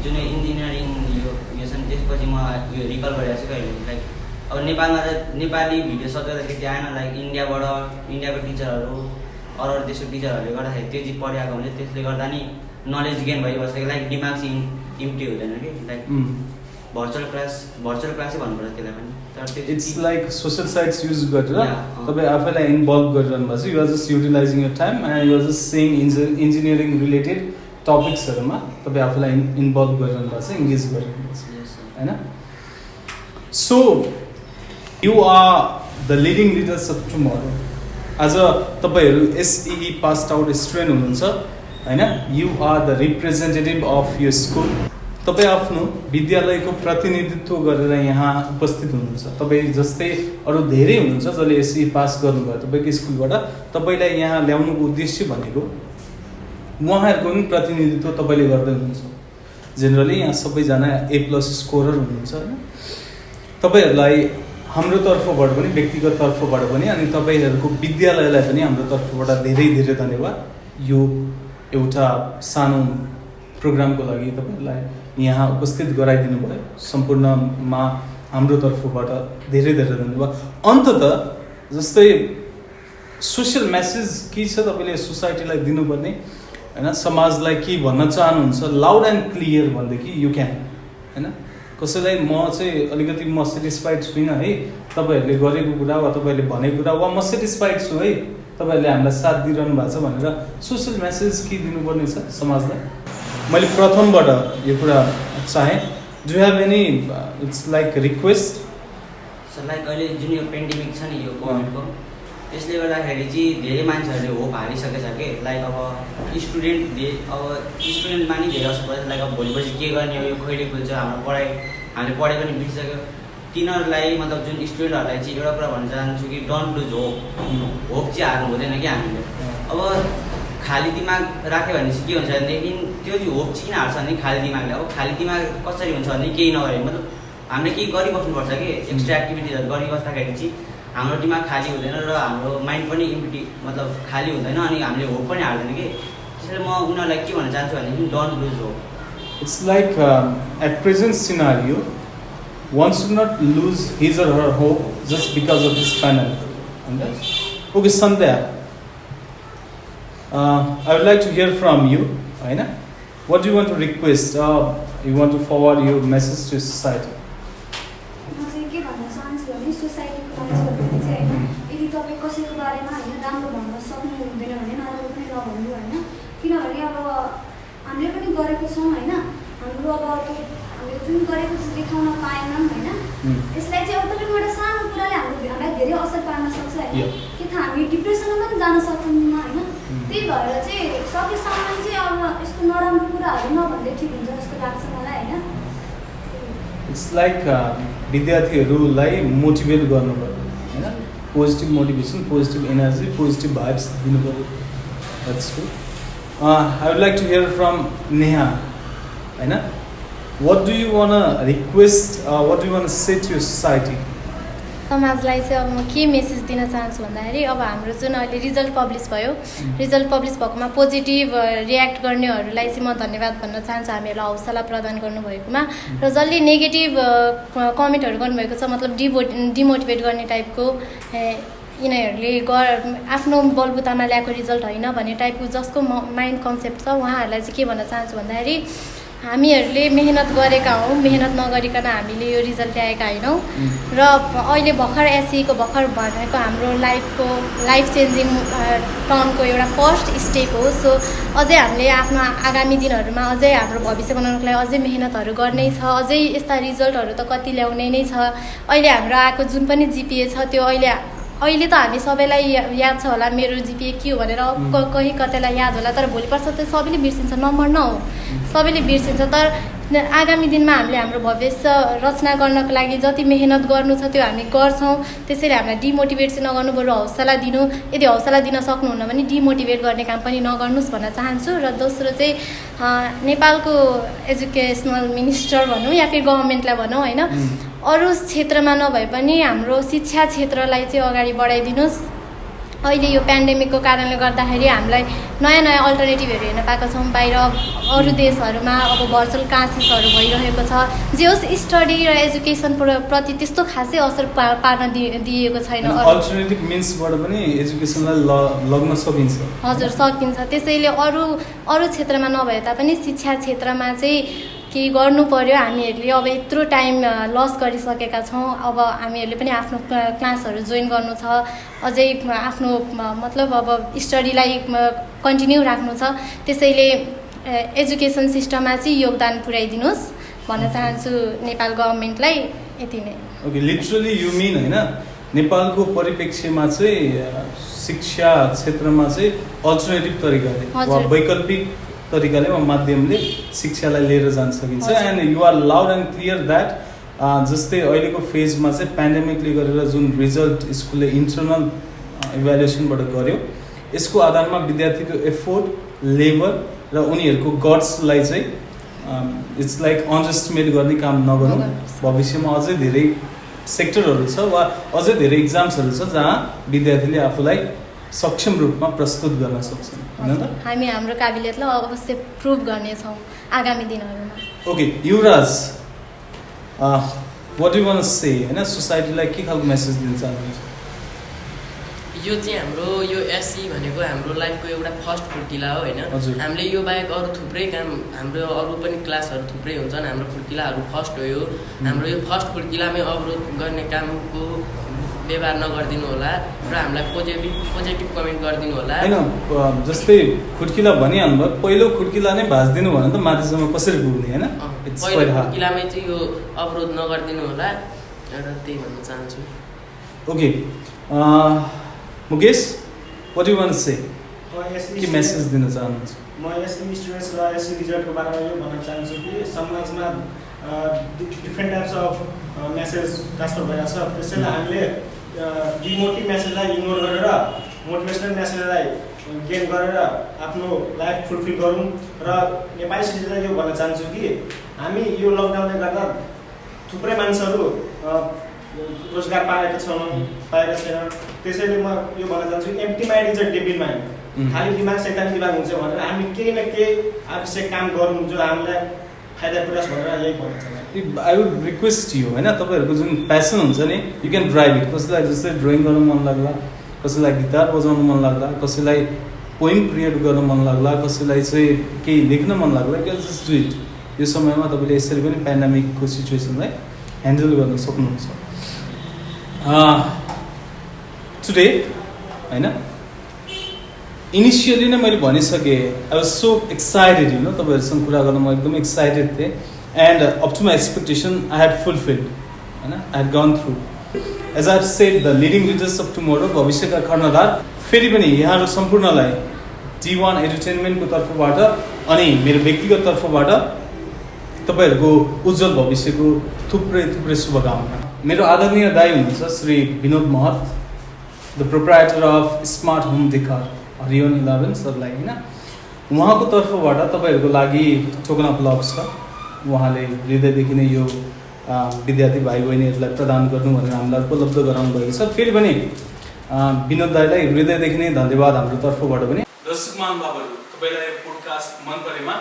जुन इन्जिनियरिङ यो छ नि त्यसपछि म यो रिकल गरिरहेको छु कहिले। लाइक अब नेपालमा त नेपाली भिडियो सजाउँदा त्यति आएन, लाइक इन्डियाको टिचरहरू अरू देशको टिचरहरूले गर्दाखेरि त्यो चाहिँ पढिआएको हुन्छ, त्यसले गर्दा नि नलेज गेन भइबस्छ। लाइक दिमाग चाहिँ इम्टी हुँदैन कि लाइक भर्चुअल क्लासै भन्नुपर्छ त्यसलाई पनि। तर त्यो it's like social sites use गरेर तपाईँ आफैलाई इन्भल्भ गरिरहनु भएको छ। You are just utilising your time and you are just sang engineering related टपिक्सहरूमा तपाईँ आफूलाई इन्भल्भ गरिरहनु भएको छ, इङ्गेज गरिरहनु भएको छ होइन। So you are the leading leaders of tomorrow. आज तपाईँहरू एसई पास्ड आउट स्टुडेन्ट हुनुहुन्छ होइन। You are the representative of यो स्कुल। तपाईँ आफ्नो विद्यालयको प्रतिनिधित्व गरेर यहाँ उपस्थित हुनुहुन्छ। तपाईँ जस्तै अरू धेरै हुनुहुन्छ जसले एसई पास गर्नुभयो तपाईँको स्कुलबाट। तपाईँलाई यहाँ ल्याउनुको उद्देश्य भनेको उहाँहरूको पनि प्रतिनिधित्व तपाईँले गर्दै हुनुहुन्छ। जेनरली यहाँ सबैजना A+ स्कोरर हुनुहुन्छ होइन। तपाईँहरूलाई हाम्रो तर्फबाट पनि व्यक्तिगत तर्फबाट पनि अनि तपाईँहरूको विद्यालयलाई पनि हाम्रो तर्फबाट धेरै धेरै धन्यवाद। यो एउटा सानो प्रोग्रामको लागि तपाईँहरूलाई यहाँ उपस्थित गराइदिनु भयो। सम्पूर्णमा हाम्रो तर्फबाट धेरै धेरै धन्यवाद। अन्ततः जस्तै सोसियल मेसेज के छ तपाईँले सोसाइटीलाई दिनुपर्ने होइन, समाजलाई के भन्न चाहनुहुन्छ लाउड एन्ड क्लियर भनेदेखि यु क्यान होइन। कसैलाई म चाहिँ अलिकति म सेटिस्फाइड छुइनँ है तपाईँहरूले गरेको कुरा वा तपाईँहरूले भनेको कुरा, वा म सेटिस्फाइड छु है तपाईँहरूले हामीलाई साथ दिइरहनु भएको छ भनेर सोसियल मेसेज के दिनुपर्ने छ समाजलाई? मैले प्रथमबाट यो कुरा चाहेँ। Do have any it's like request? Sir like अहिले जुन यो पेन्डेमिक छ नि यो कोभिडको, त्यसले गर्दाखेरि चाहिँ धेरै मान्छेहरूले होप हारिसकेछ कि लाइक अब स्टुडेन्टमा नि धेरै असर पर्छ। लाइक अब भोलिपछि के गर्ने हो, यो कहिले खुल्छ, हाम्रो हामीले पढेको नि बिर्सिसक्यो। तिनीहरूलाई मतलब जुन स्टुडेन्टहरूलाई चाहिँ एउटा कुरा भन्न चाहन्छु कि डोन्ट लुज होप। होप चाहिँ हार्नु हुँदैन कि हामीले। अब खाली दिमाग राख्यो भने चाहिँ के हुन्छ भनेदेखि त्यो चाहिँ होप चाहिँ किन हाल्छ भने खाली दिमागले अब खाली दिमाग कसरी हुन्छ भने केही नगरे मतलब हामीले केही गरिबस्नुपर्छ कि एक्स्ट्रा एक्टिभिटिजहरू गरिबस्दाखेरि चाहिँ हाम्रो दिमाग खाली हुँदैन र हाम्रो माइन्ड पनि मतलब खाली हुँदैन अनि हामीले होप पनि हाल्दैन कि त्यसैले म उनीहरूलाई के भन्न चाहन्छु भनेदेखि don't lose hope. It's like at present scenario, one should not lose his or her hope just because of this pandemic. Okay, Sandhya, I would like to hear from you. What do you want to request? You want to forward your message to society? म चाहिँ के भन्न चाहन्छु भने सोसाइटीको मान्छेहरूले चाहिँ होइन यदि तपाईँ कसैको बारेमा होइन राम्रो भन्न सक्नु हुँदैन भने नराम्रो पनि नभन्नु होइन किनभने अब हामीले पनि गरेको छौँ होइन हाम्रो अब हामीले जुन गरेको चाहिँ देखाउन पाएनौँ होइन यसलाई चाहिँ अब तपाईँको एउटा सानो कुराले हामीलाई धेरै असर पार्न सक्छ होइन कि त हामी डिप्रेसनमा पनि जान सक्दैनौँ होइन त्यही भएर चाहिँ सकेसम्म चाहिँ अब यस्तो नराम्रो कुराहरू नभन्दै ठिक हुन्छ जस्तो लाग्छ मलाई होइन. It's like विद्यार्थीहरूलाई मोटिभेट गर्नु पर्यो हैन positive motivation positive energy positive vibes दिनु पर्यो. That's true. I would like to hear from Neha. What do you want to request? What do you want to say to your society? समाजलाई चाहिँ अब म के मेसेज दिन चाहन्छु भन्दाखेरि अब हाम्रो जुन अहिले रिजल्ट पब्लिस भयो रिजल्ट पब्लिस भएकोमा पोजिटिभ रियाक्ट गर्नेहरूलाई चाहिँ म धन्यवाद भन्न चाहन्छु हामीहरूलाई हौसला प्रदान गर्नुभएकोमा र जसले नेगेटिभ कमेन्टहरू गर्नुभएको छ मतलब डिमोटिभेट गर्ने टाइपको यिनीहरूले आफ्नो बलबुतामा ल्याएको रिजल्ट होइन भन्ने टाइपको जसको माइन्ड कन्सेप्ट छ उहाँहरूलाई चाहिँ के भन्न चाहन्छु भन्दाखेरि हामीहरूले मेहनत गरेका हौँ मेहनत नगरिकन हामीले यो रिजल्ट ल्याएका होइनौँ र अहिले भर्खर एससीको भर्खर भनेको हाम्रो लाइफ चेन्जिङ टर्नको एउटा फर्स्ट स्टेप हो. सो अझै हामीले आफ्नो आगामी दिनहरूमा अझै हाम्रो भविष्य बनाउनको लागि अझै मेहनतहरू गर्नै छ अझै यस्ता रिजल्टहरू त कति ल्याउने नै छ. अहिले हाम्रो आएको जुन पनि जिपिए छ त्यो अहिले त हामी सबैलाई याद छ होला मेरो जिपिए के हो भनेर कहीँ कतैलाई याद होला तर भोलिपर्छ त सबैले बिर्सिन्छ नम्बर न हो सबैले बिर्सिन्छ तर आगामी दिनमा हामीले हाम्रो भविष्य रचना गर्नको लागि जति मेहनत गर्नु छ त्यो हामी गर्छौँ. त्यसैले हामीलाई डिमोटिभेट चाहिँ नगर्नु बरु हौसला दिनु यदि हौसला दिन सक्नुहुन्न भने डिमोटिभेट गर्ने काम पनि नगर्नुहोस् भन्न चाहन्छु. र दोस्रो चाहिँ नेपालको एजुकेसनल मिनिस्टर भनौँ या फिर गभर्मेन्टलाई भनौँ होइन अरू क्षेत्रमा नभए पनि हाम्रो शिक्षा क्षेत्रलाई चाहिँ अगाडि बढाइदिनुहोस्. अहिले यो पेन्डेमिकको कारणले गर्दाखेरि हामीलाई नयाँ नयाँ अल्टरनेटिभहरू हेर्न पाएका छौँ बाहिर अरू देशहरूमा अब भर्चुअल क्लासेसहरू भइरहेको छ जे होस् स्टडी र एजुकेसन प्रति त्यस्तो खासै असर पार्न दिएको छैन. अल्टरनेटिभ मिन्सबाट पनि एजुकेसनलाई लग्न सकिन्छ. हजुर सकिन्छ. त्यसैले अरू क्षेत्रमा नभए तापनि शिक्षा क्षेत्रमा चाहिँ केही गर्नु पर्यो. हामीहरूले अब यत्रो टाइम लस गरिसकेका छौँ अब हामीहरूले पनि आफ्नो क्लासहरू जोइन गर्नु छ अझै आफ्नो मतलब अब स्टडीलाई कन्टिन्यू राख्नु छ. त्यसैले एजुकेसन सिस्टममा चाहिँ योगदान पुर्याइदिनुहोस् भन्न चाहन्छु नेपाल गभर्मेन्टलाई. यति नै. ओके लिटरली यु मिन होइन नेपालको परिप्रेक्ष्यमा चाहिँ शिक्षा क्षेत्रमा चाहिँ अल्टरनेटिभ तरिकाले वा वैकल्पिक तरिकाले वा माध्यमले शिक्षालाई लिएर जान सकिन्छ. And you are loud and clear that जस्तै अहिलेको फेजमा चाहिँ पेन्डेमिकले गरेर जुन रिजल्ट स्कुलले इन्टरनल इभ्यालुएसनबाट गर्यो यसको आधारमा विद्यार्थीको एफोर्ट लेबर र उनीहरूको गट्सलाई चाहिँ इट्स लाइक अन्डरएस्टिमेट गर्ने काम नगरौँ. भविष्यमा अझै धेरै सेक्टरहरू छ वा अझै धेरै इक्जाम्सहरू छ जहाँ विद्यार्थीले आफूलाई सक्षम रूपमा प्रस्तुत गर्न सक्छन् हैन त. हामी हाम्रो काबिलियतलाई अवश्य प्रुभ गर्नेछौँ आगामी दिनहरूमा. Okay Yuvraj what do you want to say हैन सोसाइटीलाई के खालको मेसेज दिन चाहनुहुन्छ? यो चाहिँ हाम्रो यो एससी भनेको हाम्रो लाइफको एउटा फर्स्ट खुड्किला हो होइन. हामीले यो बाहेक अरू थुप्रै काम हाम्रो अरू पनि क्लासहरू थुप्रै हुन्छन् हाम्रो खुड्किलाहरू फर्स्ट हो यो. हाम्रो यो फर्स्ट खुड्किलामै अवरोध गर्ने कामको व्यवहार नगरिदिनु होला र हामीलाई पोजिटिभ कमेन्ट गरिदिनु होला. होइन जस्तै खुड्किला भनिहाल्नुभयो पहिलो खुड्किला नै भाँचिदिनु भने त माथिसम्म कसरी पुग्ने होइन. पहिलो खुड्किलामै चाहिँ यो अवरोध नगरिदिनु होला र त्यही भन्न चाहन्छु. Okay Mukesh what do you want to say के मेसेज दिन चाहनुहुन्छ? म एससी स्टुडेन्ट्स र एससी रिजल्टको बारेमा यो भन्न चाहन्छु कि समाजमा different types of message transfer भइरहेको छ. त्यसैले हामीले डिमोटिभ मेसेजलाई इग्नोर गरेर मोटिभेसनल मेसेजलाई गेन गरेर आफ्नो लाइफ फुलफिल गरौँ। र नेपाली सिटिजनलाई यो भन्न चाहन्छु कि हामी यो लकडाउनले गर्दा थुप्रै मान्छेहरू रोजगार पाएका छैन। त्यसैले म यो भन्न चाहन्छु empty mind is a devil mind. खाली दिमाग शैतान दिमाग हुन्छ भनेर हामी केही न केही आवश्यक काम गरौँ जो हामीलाई फाइदा पुऱ्याओस् भनेर यही भन्न चाहन्छु। आई वुड रिक्वेस्ट यु होइन, तपाईँहरूको जुन प्यासन हुन्छ नि यु क्यान ड्राइभ इट। कसैलाई जस्तै ड्रइङ गर्नु मन लाग्ला, कसैलाई गिटार बजाउनु मन लाग्ला, कसैलाई पोइम क्रिएट गर्न मन लाग्ला, कसैलाई चाहिँ केही लेख्न मन लाग्ला, क्यान जस्ट डु इट। यो समयमा तपाईँले यसरी पनि पेन्डेमिकको सिचुएसनलाई ह्यान्डल गर्न सक्नुहुन्छ। टुडे होइन इनिसियली नै मैले भनिसकेँ, आई वाज सो एक्साइटेड होइन, तपाईँहरूसँग कुरा गर्न म एकदम एक्साइटेड थिएँ। And up to my expectation I had fulfilled होइन, I had gone through. As I have said the leading leaders of tomorrow, भविष्यका कर्णधार। फेरि पनि यहाँहरू सम्पूर्णलाई D1 एन्टरटेनमेन्टको तर्फबाट अनि मेरो व्यक्तिगत तर्फबाट तपाईँहरूको उज्जवल भविष्यको थुप्रै थुप्रै शुभकामना। मेरो आदरणीय दाइ हुनुहुन्छ Shri Vinod Mahat, the proprietor of smart home decor हरियोन 11 सरलाई होइन, उहाँको तर्फबाट तपाईँहरूको लागि टोकन अफ लभ छ। उहाँले हृदयदेखि नै यो विद्यार्थी भाइ बहिनीहरूलाई प्रदान गर्नु भनेर हामीलाई उपलब्ध गराउनु भएको छ। फेरि पनि विनोद दाईलाई हृदयदेखि नै धन्यवाद हाम्रो तर्फबाट पनि। दर्शक महानुभावहरू, तपाईँलाई पोडकास्ट मन परेमा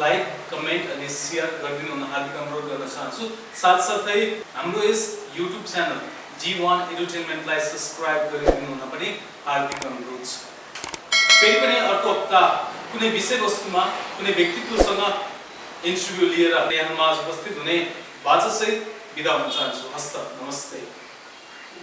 लाइक, कमेन्ट अनि सेयर गरिदिनु हुन हार्दिक अनुरोध गर्न चाहन्छु। साथसाथै हाम्रो यस युट्युब च्यानल D1 एन्टरटेनमेन्टलाई सब्सक्राइब गरिदिनु हुन पनि हार्दिक अनुरोध छ। फेरि पनि अर्को हप्ता कुनै विषयवस्तुमा कुनै व्यक्तित्वसँग इन्टरभ्यू लिएर यहाँमा उपस्थित हुने बाचासहित बिदा हुन चाहन्छु। हस्त नमस्ते।